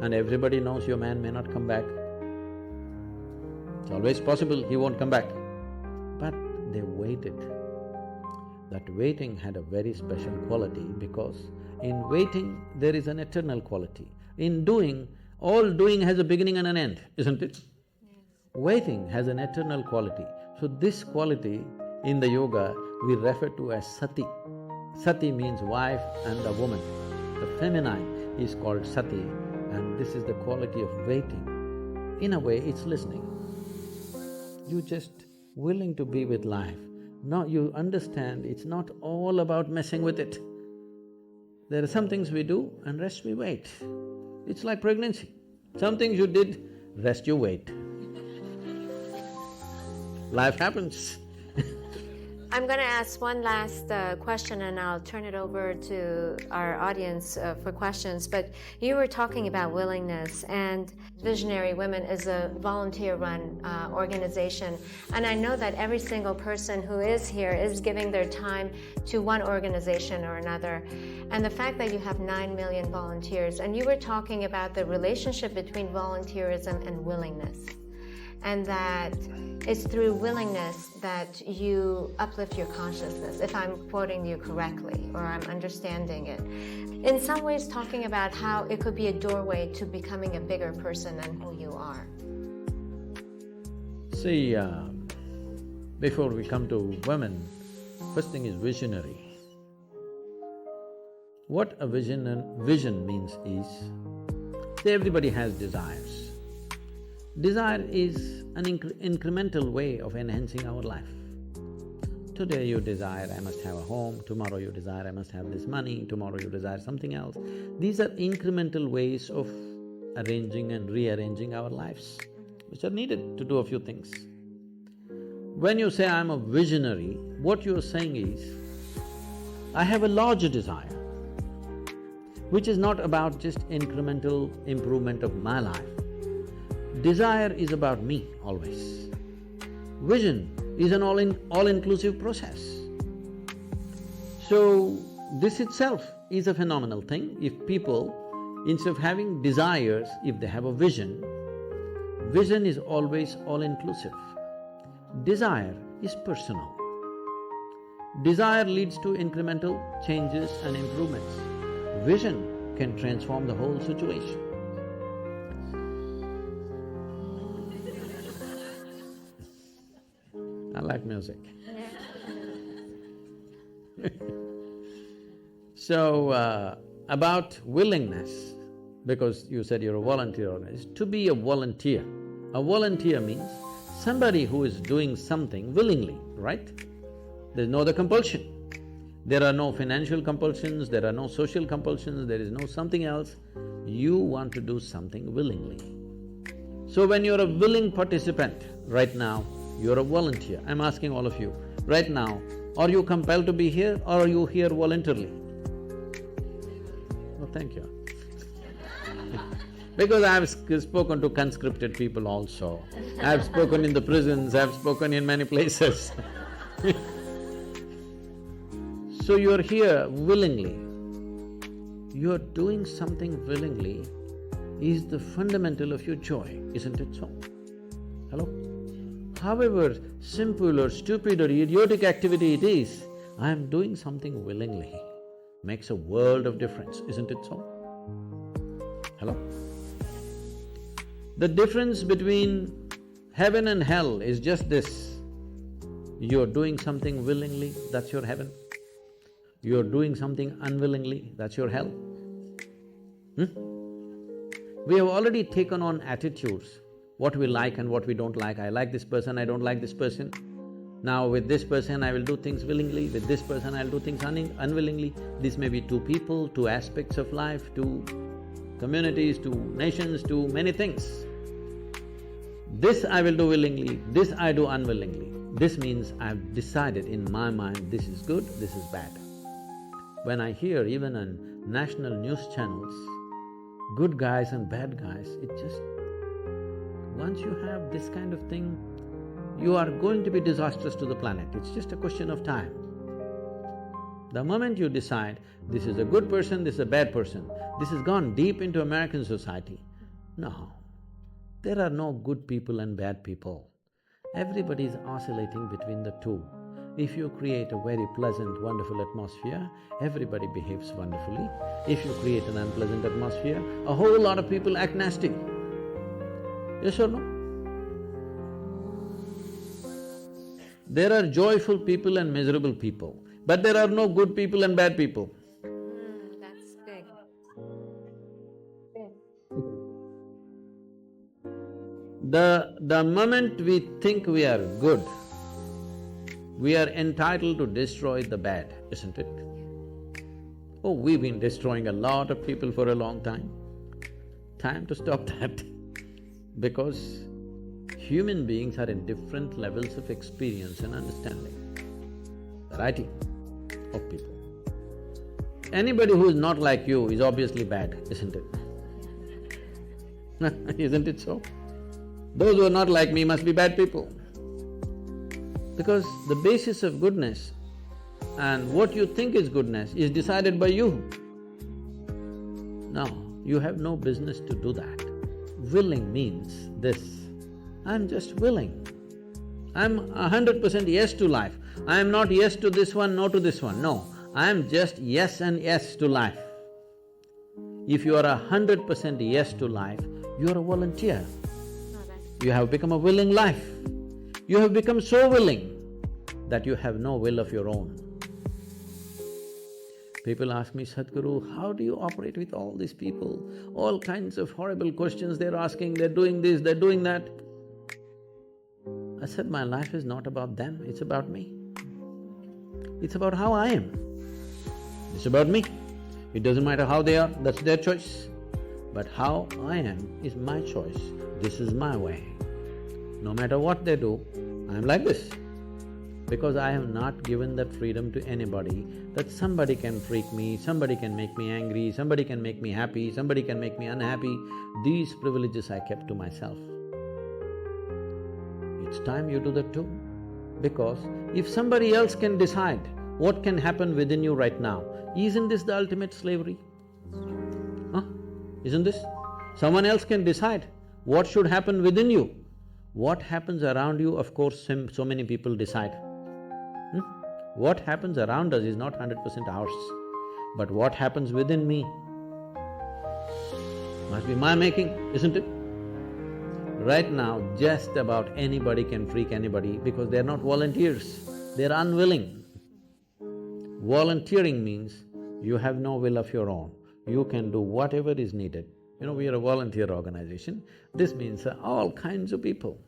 Speaker 1: and everybody knows your man may not come back. It's always possible he won't come back. But they waited. That waiting had a very special quality because in waiting there is an eternal quality. In doing, all doing has a beginning and an end, isn't it? Yes. Waiting has an eternal quality. So this quality in the yoga we refer to as sati. Sati means wife and a woman. The feminine is called sati, and this is the quality of waiting. In a way, it's listening. You're just willing to be with life, Now you understand it's not all about messing with it. There are some things we do and rest we wait. It's like pregnancy. Some things you did, rest you wait. Life happens.
Speaker 2: I'm going to ask one last question and I'll turn it over to our audience for questions. But you were talking about willingness, and Visionary Women is a volunteer-run organization. And I know that every single person who is here is giving their time to one organization or another. And the fact that you have 9 million volunteers, and you were talking about the relationship between volunteerism and willingness, and that it's through willingness that you uplift your consciousness, if I'm quoting you correctly or I'm understanding it. In some ways talking about how it could be a doorway to becoming a bigger person than who you are.
Speaker 1: See, before we come to women, first thing is visionary. What a vision means is, see, everybody has desires. Desire is an incremental way of enhancing our life. Today you desire, I must have a home, tomorrow you desire, I must have this money, tomorrow you desire something else. These are incremental ways of arranging and rearranging our lives, which are needed to do a few things. When you say, I'm a visionary, what you're saying is, I have a larger desire, which is not about just incremental improvement of my life. Desire is about me, always. Vision is an all-inclusive process. So, this itself is a phenomenal thing. If people, instead of having desires, if they have a vision, vision is always all-inclusive. Desire is personal. Desire leads to incremental changes and improvements. Vision can transform the whole situation. I like music. So, about willingness, because you said you're a volunteer organization, to be a volunteer means somebody who is doing something willingly, right? There's no other compulsion. There are no financial compulsions, there are no social compulsions, there is no something else. You want to do something willingly. So when you're a willing participant, right now, you're a volunteer. I'm asking all of you, right now, are you compelled to be here or are you here voluntarily? Oh, thank you. Because I've spoken to conscripted people also. I've spoken in the prisons, I've spoken in many places. So you're here willingly. You're doing something willingly is the fundamental of your joy, isn't it so? Hello? However simple or stupid or idiotic activity it is, I am doing something willingly, makes a world of difference, isn't it so? Hello? The difference between heaven and hell is just this: you're doing something willingly, that's your heaven. You're doing something unwillingly, that's your hell. We have already taken on attitudes, what we like and what we don't like. I like this person, I don't like this person. Now with this person I will do things willingly, with this person I'll do things unwillingly. This may be two people, two aspects of life, two communities, two nations, two many things. This I will do willingly, this I do unwillingly. This means I've decided in my mind, this is good, this is bad. When I hear even on national news channels, good guys and bad guys, it just… once you have this kind of thing, you are going to be disastrous to the planet, it's just a question of time. The moment you decide, this is a good person, this is a bad person, this has gone deep into American society. No, there are no good people and bad people. Everybody is oscillating between the two. If you create a very pleasant, wonderful atmosphere, everybody behaves wonderfully. If you create an unpleasant atmosphere, a whole lot of people act nasty. Yes or no? There are joyful people and miserable people, but there are no good people and bad people.
Speaker 2: That's big.
Speaker 1: The moment we think we are good, We are entitled to destroy the bad, isn't it? Oh, we've been destroying a lot of people for a long time. Time to stop that because human beings are in different levels of experience and understanding, variety of people. Anybody who is not like you is obviously bad, isn't it? Isn't it so? Those who are not like me must be bad people. Because the basis of goodness and what you think is goodness is decided by you. Now, you have no business to do that. Willing means this, I'm just willing. I'm 100% yes to life. I am not yes to this one, no to this one, no. I am just yes and yes to life. If you are 100% yes to life, you are a volunteer. You have become a willing life. You have become so willing that you have no will of your own. People ask me, Sadhguru, how do you operate with all these people? All kinds of horrible questions they're asking, they're doing this, they're doing that. I said, my life is not about them, it's about me. It's about how I am. It's about me. It doesn't matter how they are, that's their choice. But how I am is my choice. This is my way. No matter what they do, I'm like this. Because I have not given that freedom to anybody that somebody can freak me, somebody can make me angry, somebody can make me happy, somebody can make me unhappy. These privileges I kept to myself. It's time you do that too. Because if somebody else can decide what can happen within you right now, isn't this the ultimate slavery? Huh? Isn't this? Someone else can decide what should happen within you. What happens around you, of course, so many people decide. What happens around us is not 100% ours, but what happens within me must be my making, isn't it? Right now, just about anybody can freak anybody because they're not volunteers, they're unwilling. Volunteering means you have no will of your own, you can do whatever is needed. You know, we are a volunteer organization, this means all kinds of people.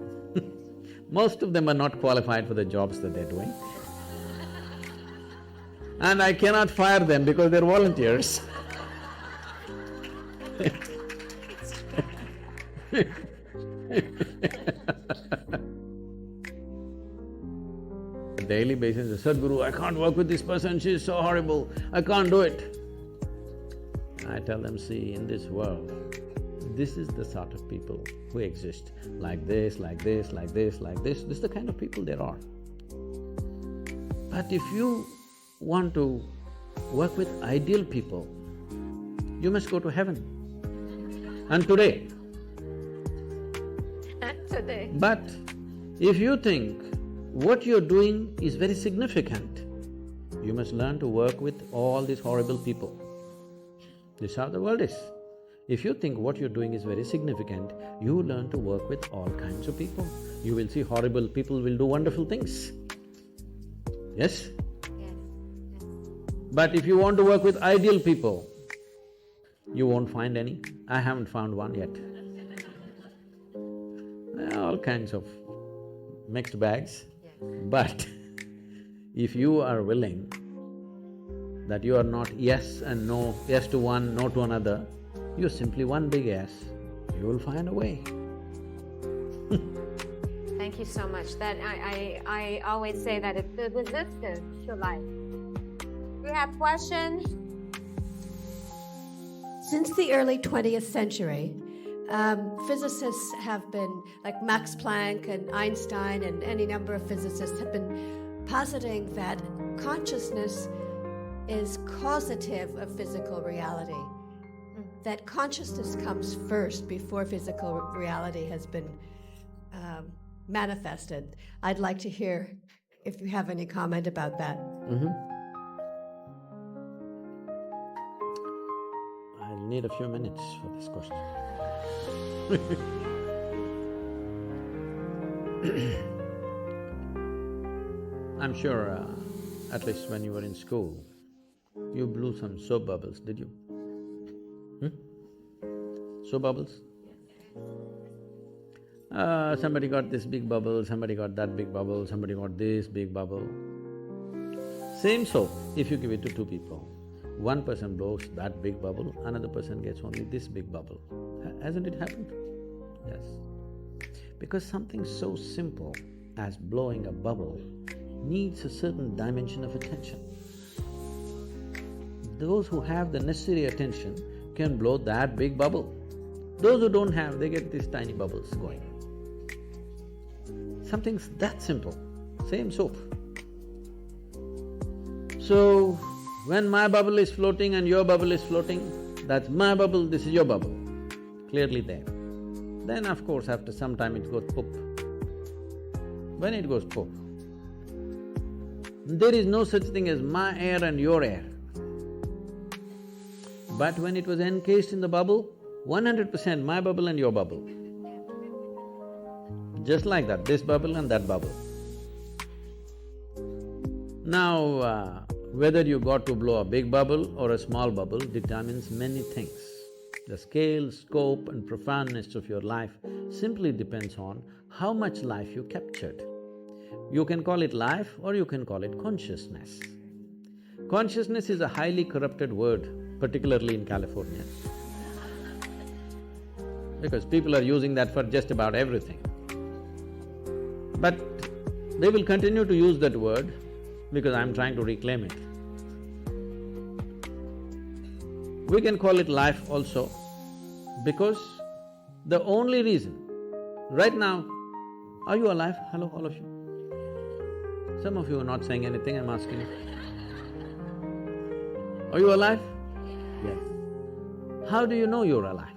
Speaker 1: Most of them are not qualified for the jobs that they're doing. And I cannot fire them because they're volunteers. On a daily basis, Sadhguru, I can't work with this person, she's so horrible, I can't do it. I tell them, see, in this world, this is the sort of people who exist, like this, like this, like this, like this is the kind of people there are. But if you want to work with ideal people, you must go to heaven. And today.
Speaker 2: Today.
Speaker 1: But if you think what you're doing is very significant, you must learn to work with all these horrible people. This is how the world is. If you think what you're doing is very significant, you learn to work with all kinds of people. You will see horrible people will do wonderful things. Yes? But if you want to work with ideal people, you won't find any. I haven't found one yet. There are all kinds of mixed bags. But if you are willing that you are not yes and no, yes to one, no to another, you're simply one big yes, you will find a way.
Speaker 2: Thank you so much. That I always say that it's the resistance to life. We have questions?
Speaker 3: Since the early 20th century, physicists have been, like Max Planck and Einstein and any number of physicists have been positing that consciousness is causative of physical reality. That consciousness comes first before physical reality has been manifested. I'd like to hear if you have any comment about that.
Speaker 1: I'll need a few minutes for this question. I'm sure at least when you were in school, you blew some soap bubbles, did you? Soap bubbles? Somebody got this big bubble, somebody got that big bubble, somebody got this big bubble. Same soap, if you give it to two people, one person blows that big bubble, another person gets only this big bubble. Hasn't it happened? Yes. Because something so simple as blowing a bubble needs a certain dimension of attention. Those who have the necessary attention can blow that big bubble. Those who don't have, they get these tiny bubbles going. Something's that simple, same soap. So, when my bubble is floating and your bubble is floating, that's my bubble, this is your bubble, clearly there. Then of course after some time it goes poop. When it goes poop, there is no such thing as my air and your air. But when it was encased in the bubble, 100% my bubble and your bubble. Just like that, this bubble and that bubble. Now, whether you got to blow a big bubble or a small bubble determines many things. The scale, scope and profoundness of your life simply depends on how much life you captured. You can call it life or you can call it consciousness. Consciousness is a highly corrupted word, particularly in California, because people are using that for just about everything. But they will continue to use that word because I'm trying to reclaim it. We can call it life also because the only reason… Right now, are you alive? Hello, all of you? Some of you are not saying anything, I'm asking you. Are you alive? Yes. How do you know you're alive?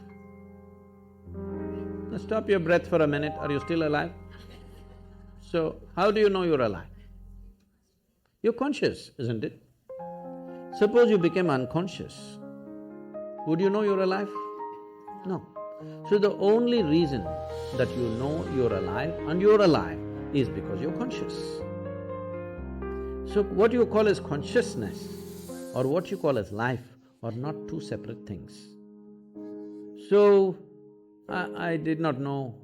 Speaker 1: Now stop your breath for a minute, are you still alive? So, how do you know you're alive? You're conscious, isn't it? Suppose you became unconscious, would you know you're alive? No. So the only reason that you know you're alive and you're alive is because you're conscious. So what you call as consciousness or what you call as life are not two separate things. So, I did not know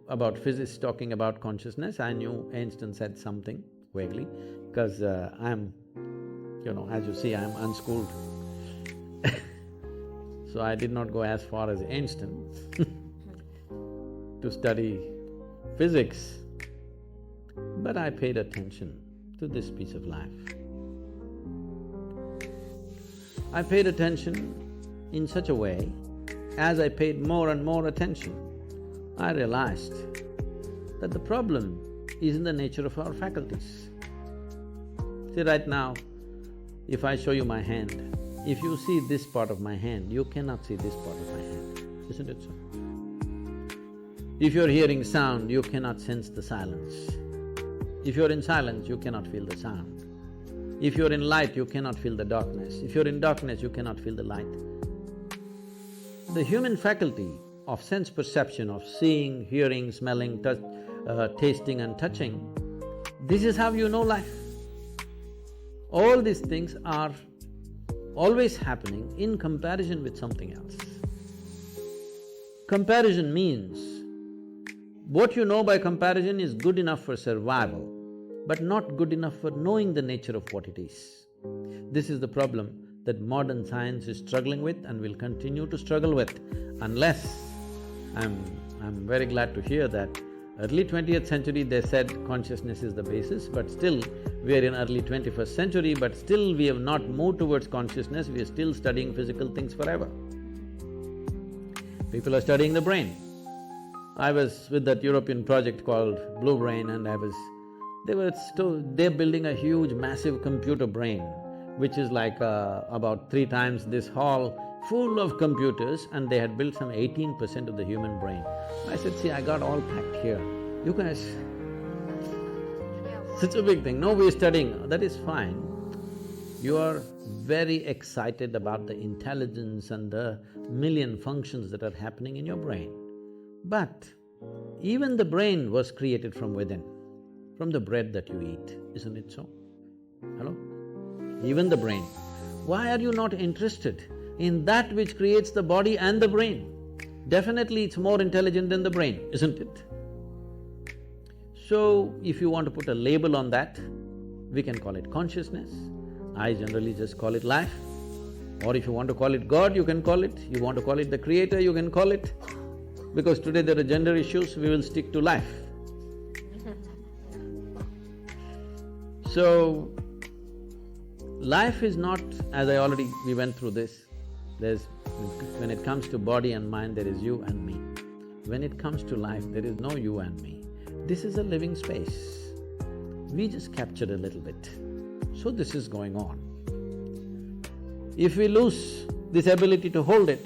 Speaker 1: about physics talking about consciousness. I knew Einstein said something vaguely because I'm… as you see, I'm unschooled. So I did not go as far as Einstein to study physics, but I paid attention to this piece of life. I paid attention in such a way, as I paid more and more attention, I realized that the problem is in the nature of our faculties. See, right now, if I show you my hand, if you see this part of my hand, you cannot see this part of my hand, isn't it so? If you're hearing sound, you cannot sense the silence. If you're in silence, you cannot feel the sound. If you're in light, you cannot feel the darkness. If you're in darkness, you cannot feel the light. The human faculty of sense perception, of seeing, hearing, smelling, tasting and touching, this is how you know life. All these things are always happening in comparison with something else. Comparison means what you know by comparison is good enough for survival, but not good enough for knowing the nature of what it is. This is the problem that modern science is struggling with and will continue to struggle with unless… I'm very glad to hear that early 20th century they said consciousness is the basis, but still we are in early 21st century, but still we have not moved towards consciousness, we are still studying physical things forever. People are studying the brain. I was with that European project called Blue Brain and they're building a huge massive computer brain, which is like about 3 times this hall, full of computers, and they had built some 18% of the human brain. I said, see, I got all packed here. You guys… such a big thing. No, we're studying, that is fine. You are very excited about the intelligence and the million functions that are happening in your brain. But even the brain was created from within, from the bread that you eat, isn't it so? Hello? Even the brain. Why are you not interested in that which creates the body and the brain? Definitely it's more intelligent than the brain, isn't it? So, if you want to put a label on that, we can call it consciousness. I generally just call it life. Or if you want to call it God, you can call it. You want to call it the creator, you can call it. Because today there are gender issues, we will stick to life. So, life is not, we went through this, when it comes to body and mind, there is you and me. When it comes to life, there is no you and me. This is a living space. We just captured a little bit. So this is going on. If we lose this ability to hold it,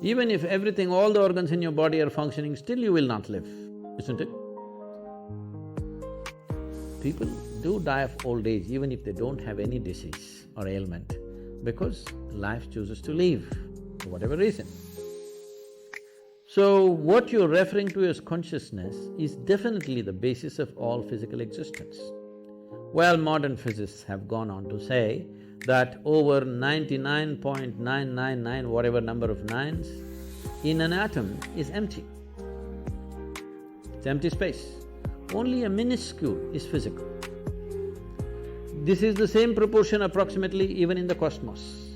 Speaker 1: even if everything, all the organs in your body are functioning, still you will not live, isn't it? People do die of old age even if they don't have any disease or ailment, because life chooses to leave for whatever reason. So, what you're referring to as consciousness is definitely the basis of all physical existence. Well, modern physicists have gone on to say that over 99.999 whatever number of nines in an atom is empty. It's empty space. Only a minuscule is physical. This is the same proportion approximately even in the cosmos,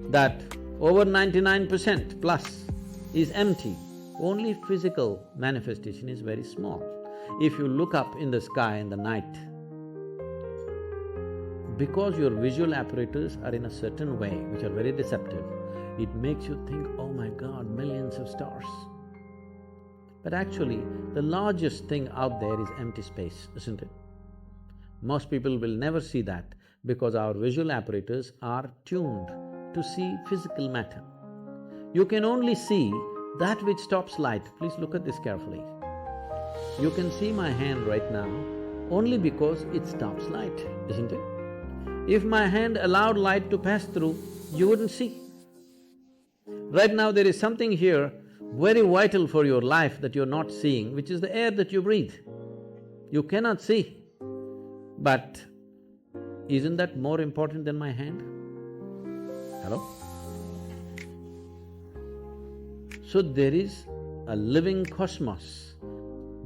Speaker 1: that over 99% plus is empty. Only physical manifestation is very small. If you look up in the sky in the night, because your visual apparatus are in a certain way, which are very deceptive, it makes you think, oh my God, millions of stars. But actually, the largest thing out there is empty space, isn't it? Most people will never see that because our visual apparatus are tuned to see physical matter. You can only see that which stops light. Please look at this carefully. You can see my hand right now only because it stops light, isn't it? If my hand allowed light to pass through, you wouldn't see. Right now there is something here very vital for your life that you're not seeing, which is the air that you breathe. You cannot see. But isn't that more important than my hand? Hello? So there is a living cosmos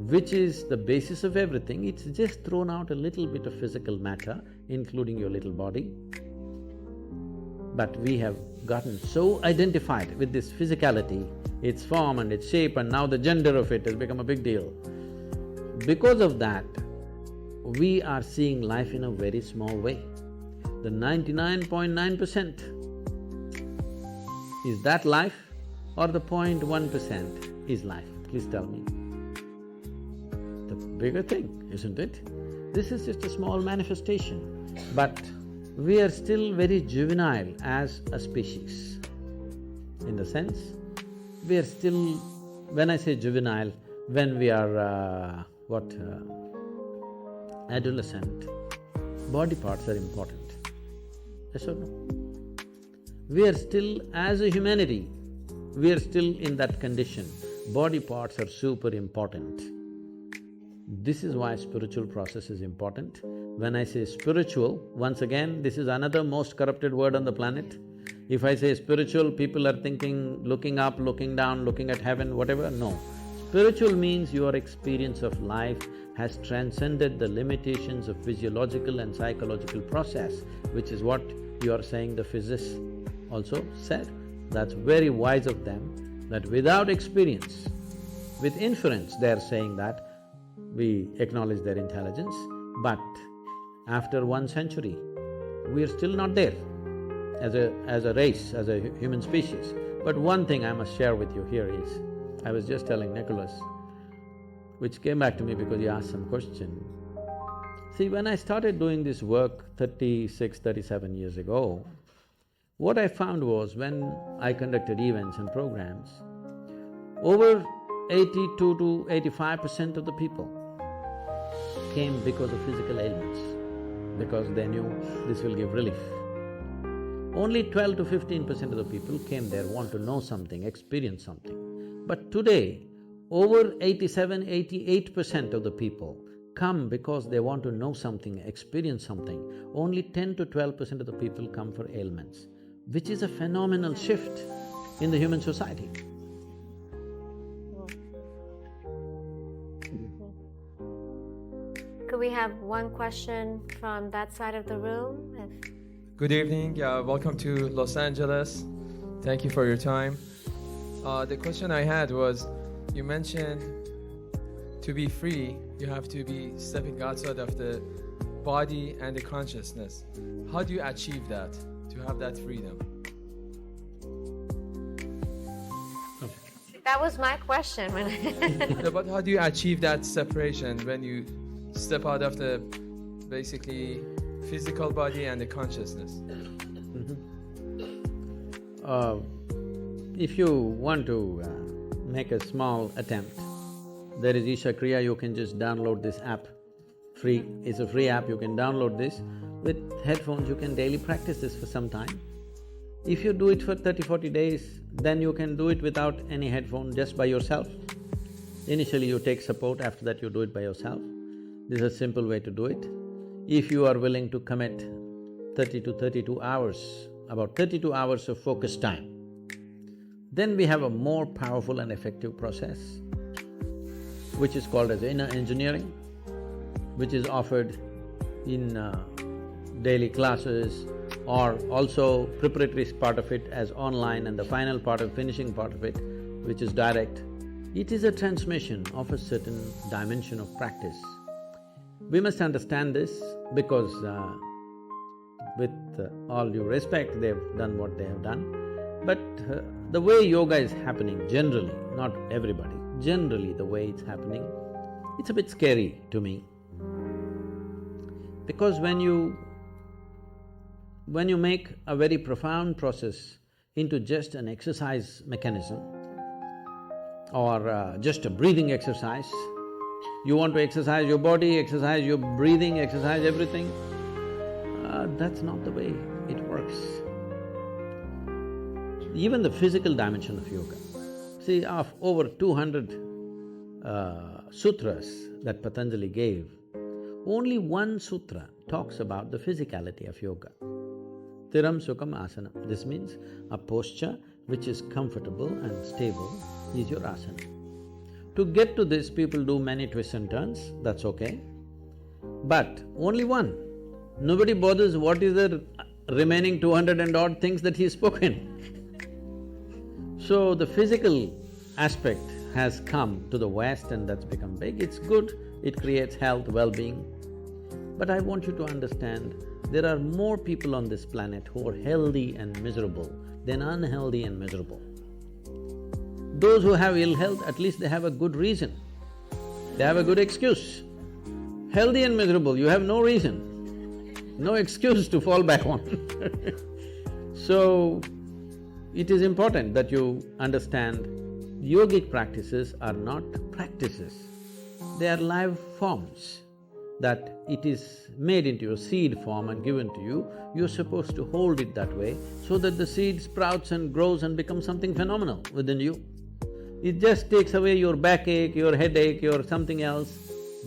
Speaker 1: which is the basis of everything. It's just thrown out a little bit of physical matter, including your little body. But we have gotten so identified with this physicality, its form and its shape, and now the gender of it has become a big deal. Because of that, we are seeing life in a very small way. The 99.9%, is that life or the 0.1% is life? Please tell me. The bigger thing, isn't it? This is just a small manifestation, but we are still very juvenile as a species. In the sense, we are still… when I say juvenile, when we are adolescent, body parts are important. Yes or no? We are still, as a humanity, we are still in that condition. Body parts are super important. This is why spiritual process is important. When I say spiritual, once again, this is another most corrupted word on the planet. If I say spiritual, people are thinking looking up, looking down, looking at heaven, whatever. No. Spiritual means your experience of life has transcended the limitations of physiological and psychological process, which is what you are saying the physicists also said. That's very wise of them, that without experience, with inference they are saying that we acknowledge their intelligence, but after 1 century, we are still not there as a race, as a human species. But one thing I must share with you here is, I was just telling Nicholas, which came back to me because he asked some question. See, when I started doing this work 36, 37 years ago, what I found was when I conducted events and programs, over 82 to 85% of the people came because of physical ailments, because they knew this will give relief. Only 12 to 15% of the people came there, want to know something, experience something. But today, over 87, 88% of the people come because they want to know something, experience something. Only 10 to 12% of the people come for ailments, which is a phenomenal shift in the human society.
Speaker 2: Could we have one question from that side of the room?
Speaker 4: Good evening. Welcome to Los Angeles. Thank you for your time. The question I had was, you mentioned to be free, you have to be stepping outside of the body and the consciousness. How do you achieve that, to have that freedom?
Speaker 2: That was my question.
Speaker 4: But how do you achieve that separation when you step out of the basically physical body and the consciousness?
Speaker 1: If you want to make a small attempt, there is Isha Kriya, you can just download this app. Free, it's a free app, you can download this. With headphones, you can daily practice this for some time. If you do it for 30-40 days, then you can do it without any headphone, just by yourself. Initially you take support, after that you do it by yourself. This is a simple way to do it. If you are willing to commit 30 to 32 hours, about 32 hours of focus time, then we have a more powerful and effective process, which is called as inner engineering, which is offered in daily classes, or also preparatory part of it as online, and the final part of finishing part of it, which is direct. It is a transmission of a certain dimension of practice. We must understand this because with all due respect, they've done what they have done. But the way yoga is happening generally, not everybody, generally the way it's happening, it's a bit scary to me. Because when you make a very profound process into just an exercise mechanism or just a breathing exercise, you want to exercise your body, exercise your breathing, exercise everything, that's not the way it works. Even the physical dimension of yoga. See, of over 200 sutras that Patanjali gave, only one sutra talks about the physicality of yoga. Thiram Sukham Asanam. This means a posture which is comfortable and stable is your asana. To get to this, people do many twists and turns, that's okay. But only one. Nobody bothers what is the remaining 200 and odd things that he's spoken. So the physical aspect has come to the West and that's become big. It's good, it creates health, well-being. But I want you to understand, there are more people on this planet who are healthy and miserable than unhealthy and miserable. Those who have ill health, at least they have a good reason. They have a good excuse. Healthy and miserable, you have no reason, no excuse to fall back on. So, it is important that you understand yogic practices are not practices, they are live forms. That it is made into a seed form and given to you, you're supposed to hold it that way so that the seed sprouts and grows and becomes something phenomenal within you. It just takes away your backache, your headache, your something else.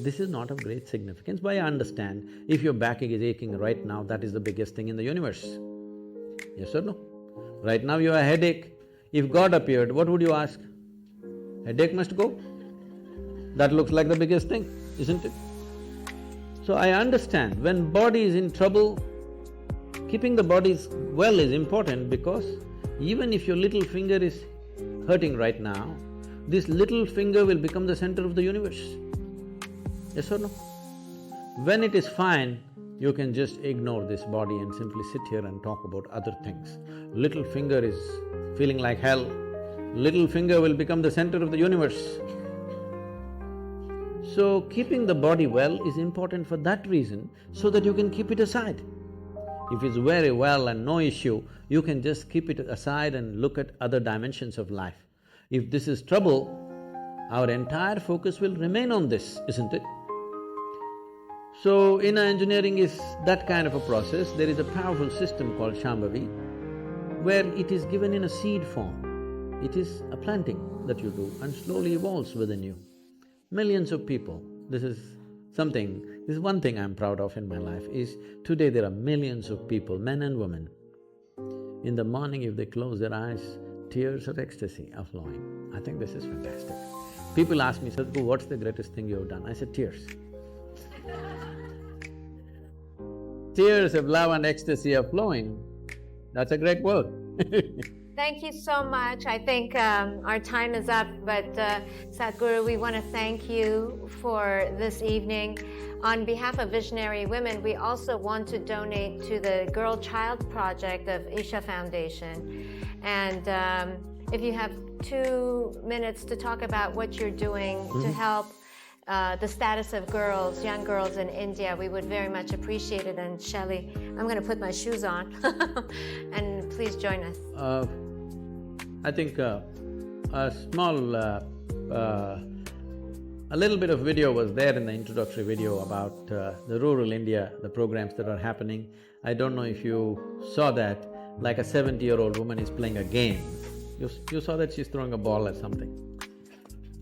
Speaker 1: This is not of great significance, but I understand if your backache is aching right now, that is the biggest thing in the universe. Yes or no? Right now you have a headache. If God appeared, what would you ask? Headache must go? That looks like the biggest thing, isn't it? So I understand, when body is in trouble, keeping the body well is important because even if your little finger is hurting right now, this little finger will become the center of the universe. Yes or no? When it is fine, you can just ignore this body and simply sit here and talk about other things. Little finger is feeling like hell, little finger will become the center of the universe. So, keeping the body well is important for that reason, so that you can keep it aside. If it's very well and no issue, you can just keep it aside and look at other dimensions of life. If this is trouble, our entire focus will remain on this, isn't it? So, inner engineering is that kind of a process. There is a powerful system called Shambhavi, where it is given in a seed form. It is a planting that you do and slowly evolves within you. Millions of people, this is one thing I'm proud of in my life is, today there are millions of people, men and women. In the morning if they close their eyes, tears of ecstasy are flowing. I think this is fantastic. People ask me, Sadhguru, what's the greatest thing you have done? I said, tears. tears of love and ecstasy are flowing. That's a great work.
Speaker 2: Thank you so much. I think our time is up, but Sadhguru, we want to thank you for this evening. On behalf of Visionary Women, we also want to donate to the Girl Child Project of Isha Foundation. And if you have 2 minutes to talk about what you're doing to help the status of girls, young girls in India, we would very much appreciate it. And Shelley, I'm going to put my shoes on and please join us.
Speaker 1: I think a little bit of video was there in the introductory video about the rural India, the programs that are happening. I don't know if you saw that, like a 70-year-old woman is playing a game. You saw that she's throwing a ball or something.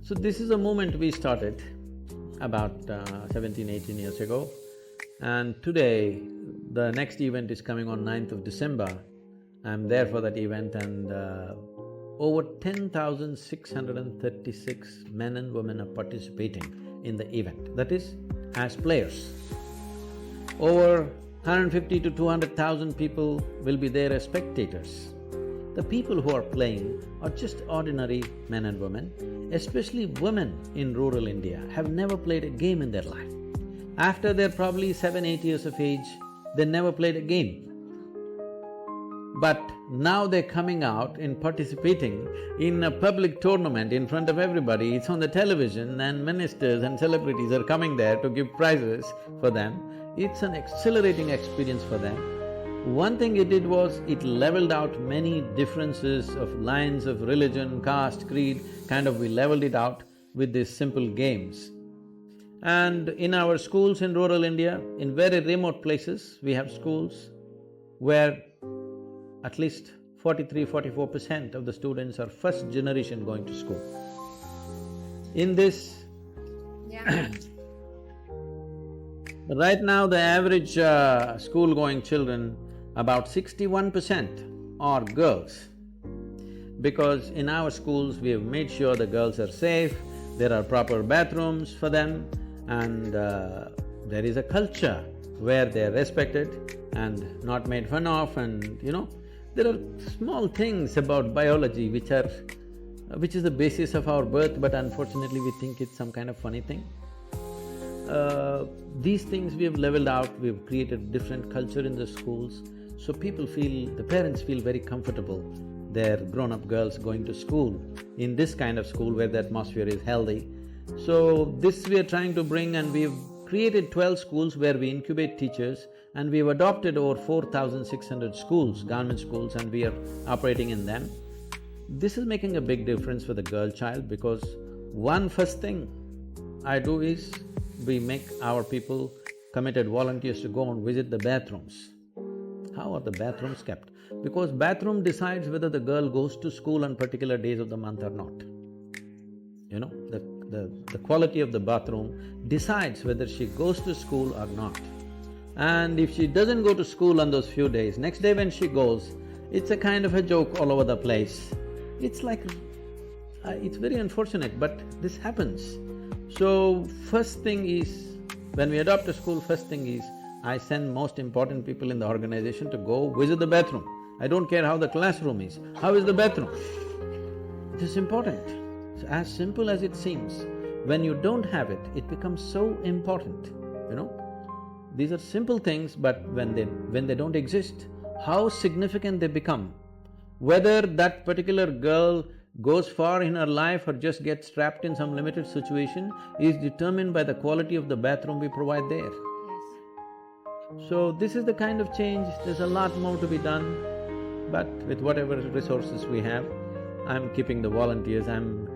Speaker 1: So this is a movement we started about 17, 18 years ago. And today, the next event is coming on 9th of December. I'm there for that event and over 10,636 men and women are participating in the event, that is, as players. Over 150 to 200,000 people will be there as spectators. The people who are playing are just ordinary men and women, especially women in rural India have never played a game in their life. After they're probably 7, 8 years of age, they never played a game. But now they're coming out and participating in a public tournament in front of everybody. It's on the television and ministers and celebrities are coming there to give prizes for them. It's an exhilarating experience for them. One thing it did was, it leveled out many differences of lines of religion, caste, creed, we leveled it out with these simple games. And in our schools in rural India, in very remote places, we have schools where at least 43–44% of the students are first generation going to school. In this, right now the average school-going children, about 61% are girls. Because in our schools, we have made sure the girls are safe, there are proper bathrooms for them, and there is a culture where they are respected and not made fun of, and there are small things about biology which is the basis of our birth, but unfortunately we think it's some kind of funny thing. These things we have leveled out, we have created different culture in the schools, so the parents feel very comfortable, their grown-up girls going to school, in this kind of school where the atmosphere is healthy. So this we are trying to bring, and we've created 12 schools where we incubate teachers, and we've adopted over 4,600 schools, government schools, and we are operating in them. This is making a big difference for the girl child, because first thing I do is, we make our people, committed volunteers, to go and visit the bathrooms. How are the bathrooms kept? Because bathroom decides whether the girl goes to school on particular days of the month or not. The quality of the bathroom decides whether she goes to school or not. And if she doesn't go to school on those few days, next day when she goes, it's a kind of a joke all over the place. It's like… it's very unfortunate, but this happens. So, first thing is, when we adopt a school, first thing is, I send most important people in the organization to go visit the bathroom. I don't care how the classroom is, how is the bathroom? It is important. It's as simple as it seems. When you don't have it, it becomes so important, These are simple things, but when they don't exist, how significant they become. Whether that particular girl goes far in her life or just gets trapped in some limited situation is determined by the quality of the bathroom we provide there.
Speaker 2: Yes.
Speaker 1: So this is the kind of change, there's a lot more to be done, but with whatever resources we have, I'm keeping the volunteers, I'm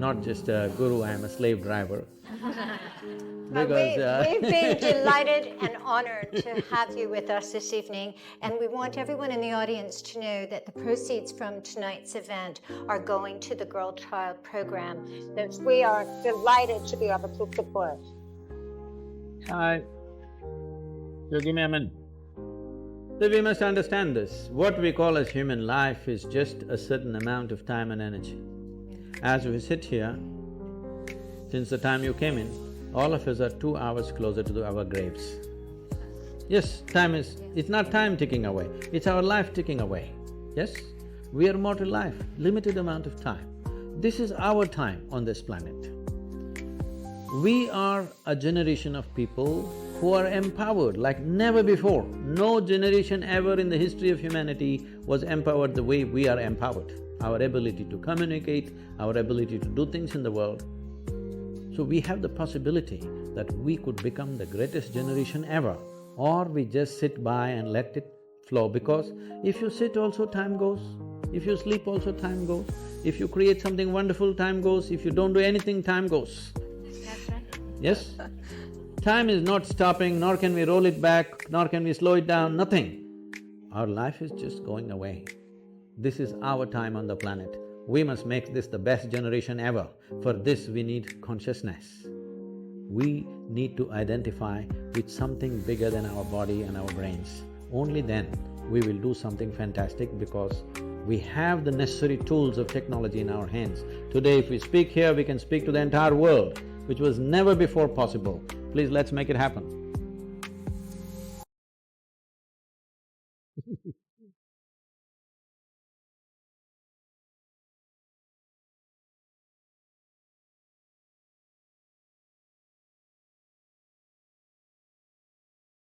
Speaker 1: not just a guru, I'm a slave driver.
Speaker 5: Because we've been delighted and honored to have you with us this evening, and we want everyone in the audience to know that the proceeds from tonight's event are going to the Girl Child program that we are delighted to be able to support.
Speaker 1: Hi. So give me a minute. So we must understand this. What we call as human life is just a certain amount of time and energy. As we sit here, since the time you came in, all of us are 2 hours closer to our graves. Yes, it's not time ticking away, it's our life ticking away, yes? We are mortal life, limited amount of time. This is our time on this planet. We are a generation of people who are empowered like never before. No generation ever in the history of humanity was empowered the way we are empowered. Our ability to communicate, our ability to do things in the world. So we have the possibility that we could become the greatest generation ever, or we just sit by and let it flow, because if you sit also time goes, if you sleep also time goes, if you create something wonderful time goes, if you don't do anything time goes.
Speaker 2: That's right.
Speaker 1: Yes? Time is not stopping, nor can we roll it back, nor can we slow it down, nothing. Our life is just going away. This is our time on the planet. We must make this the best generation ever. For this we need consciousness. We need to identify with something bigger than our body and our brains. Only then we will do something fantastic, because we have the necessary tools of technology in our hands. Today if we speak here, we can speak to the entire world, which was never before possible. Please, let's make it happen.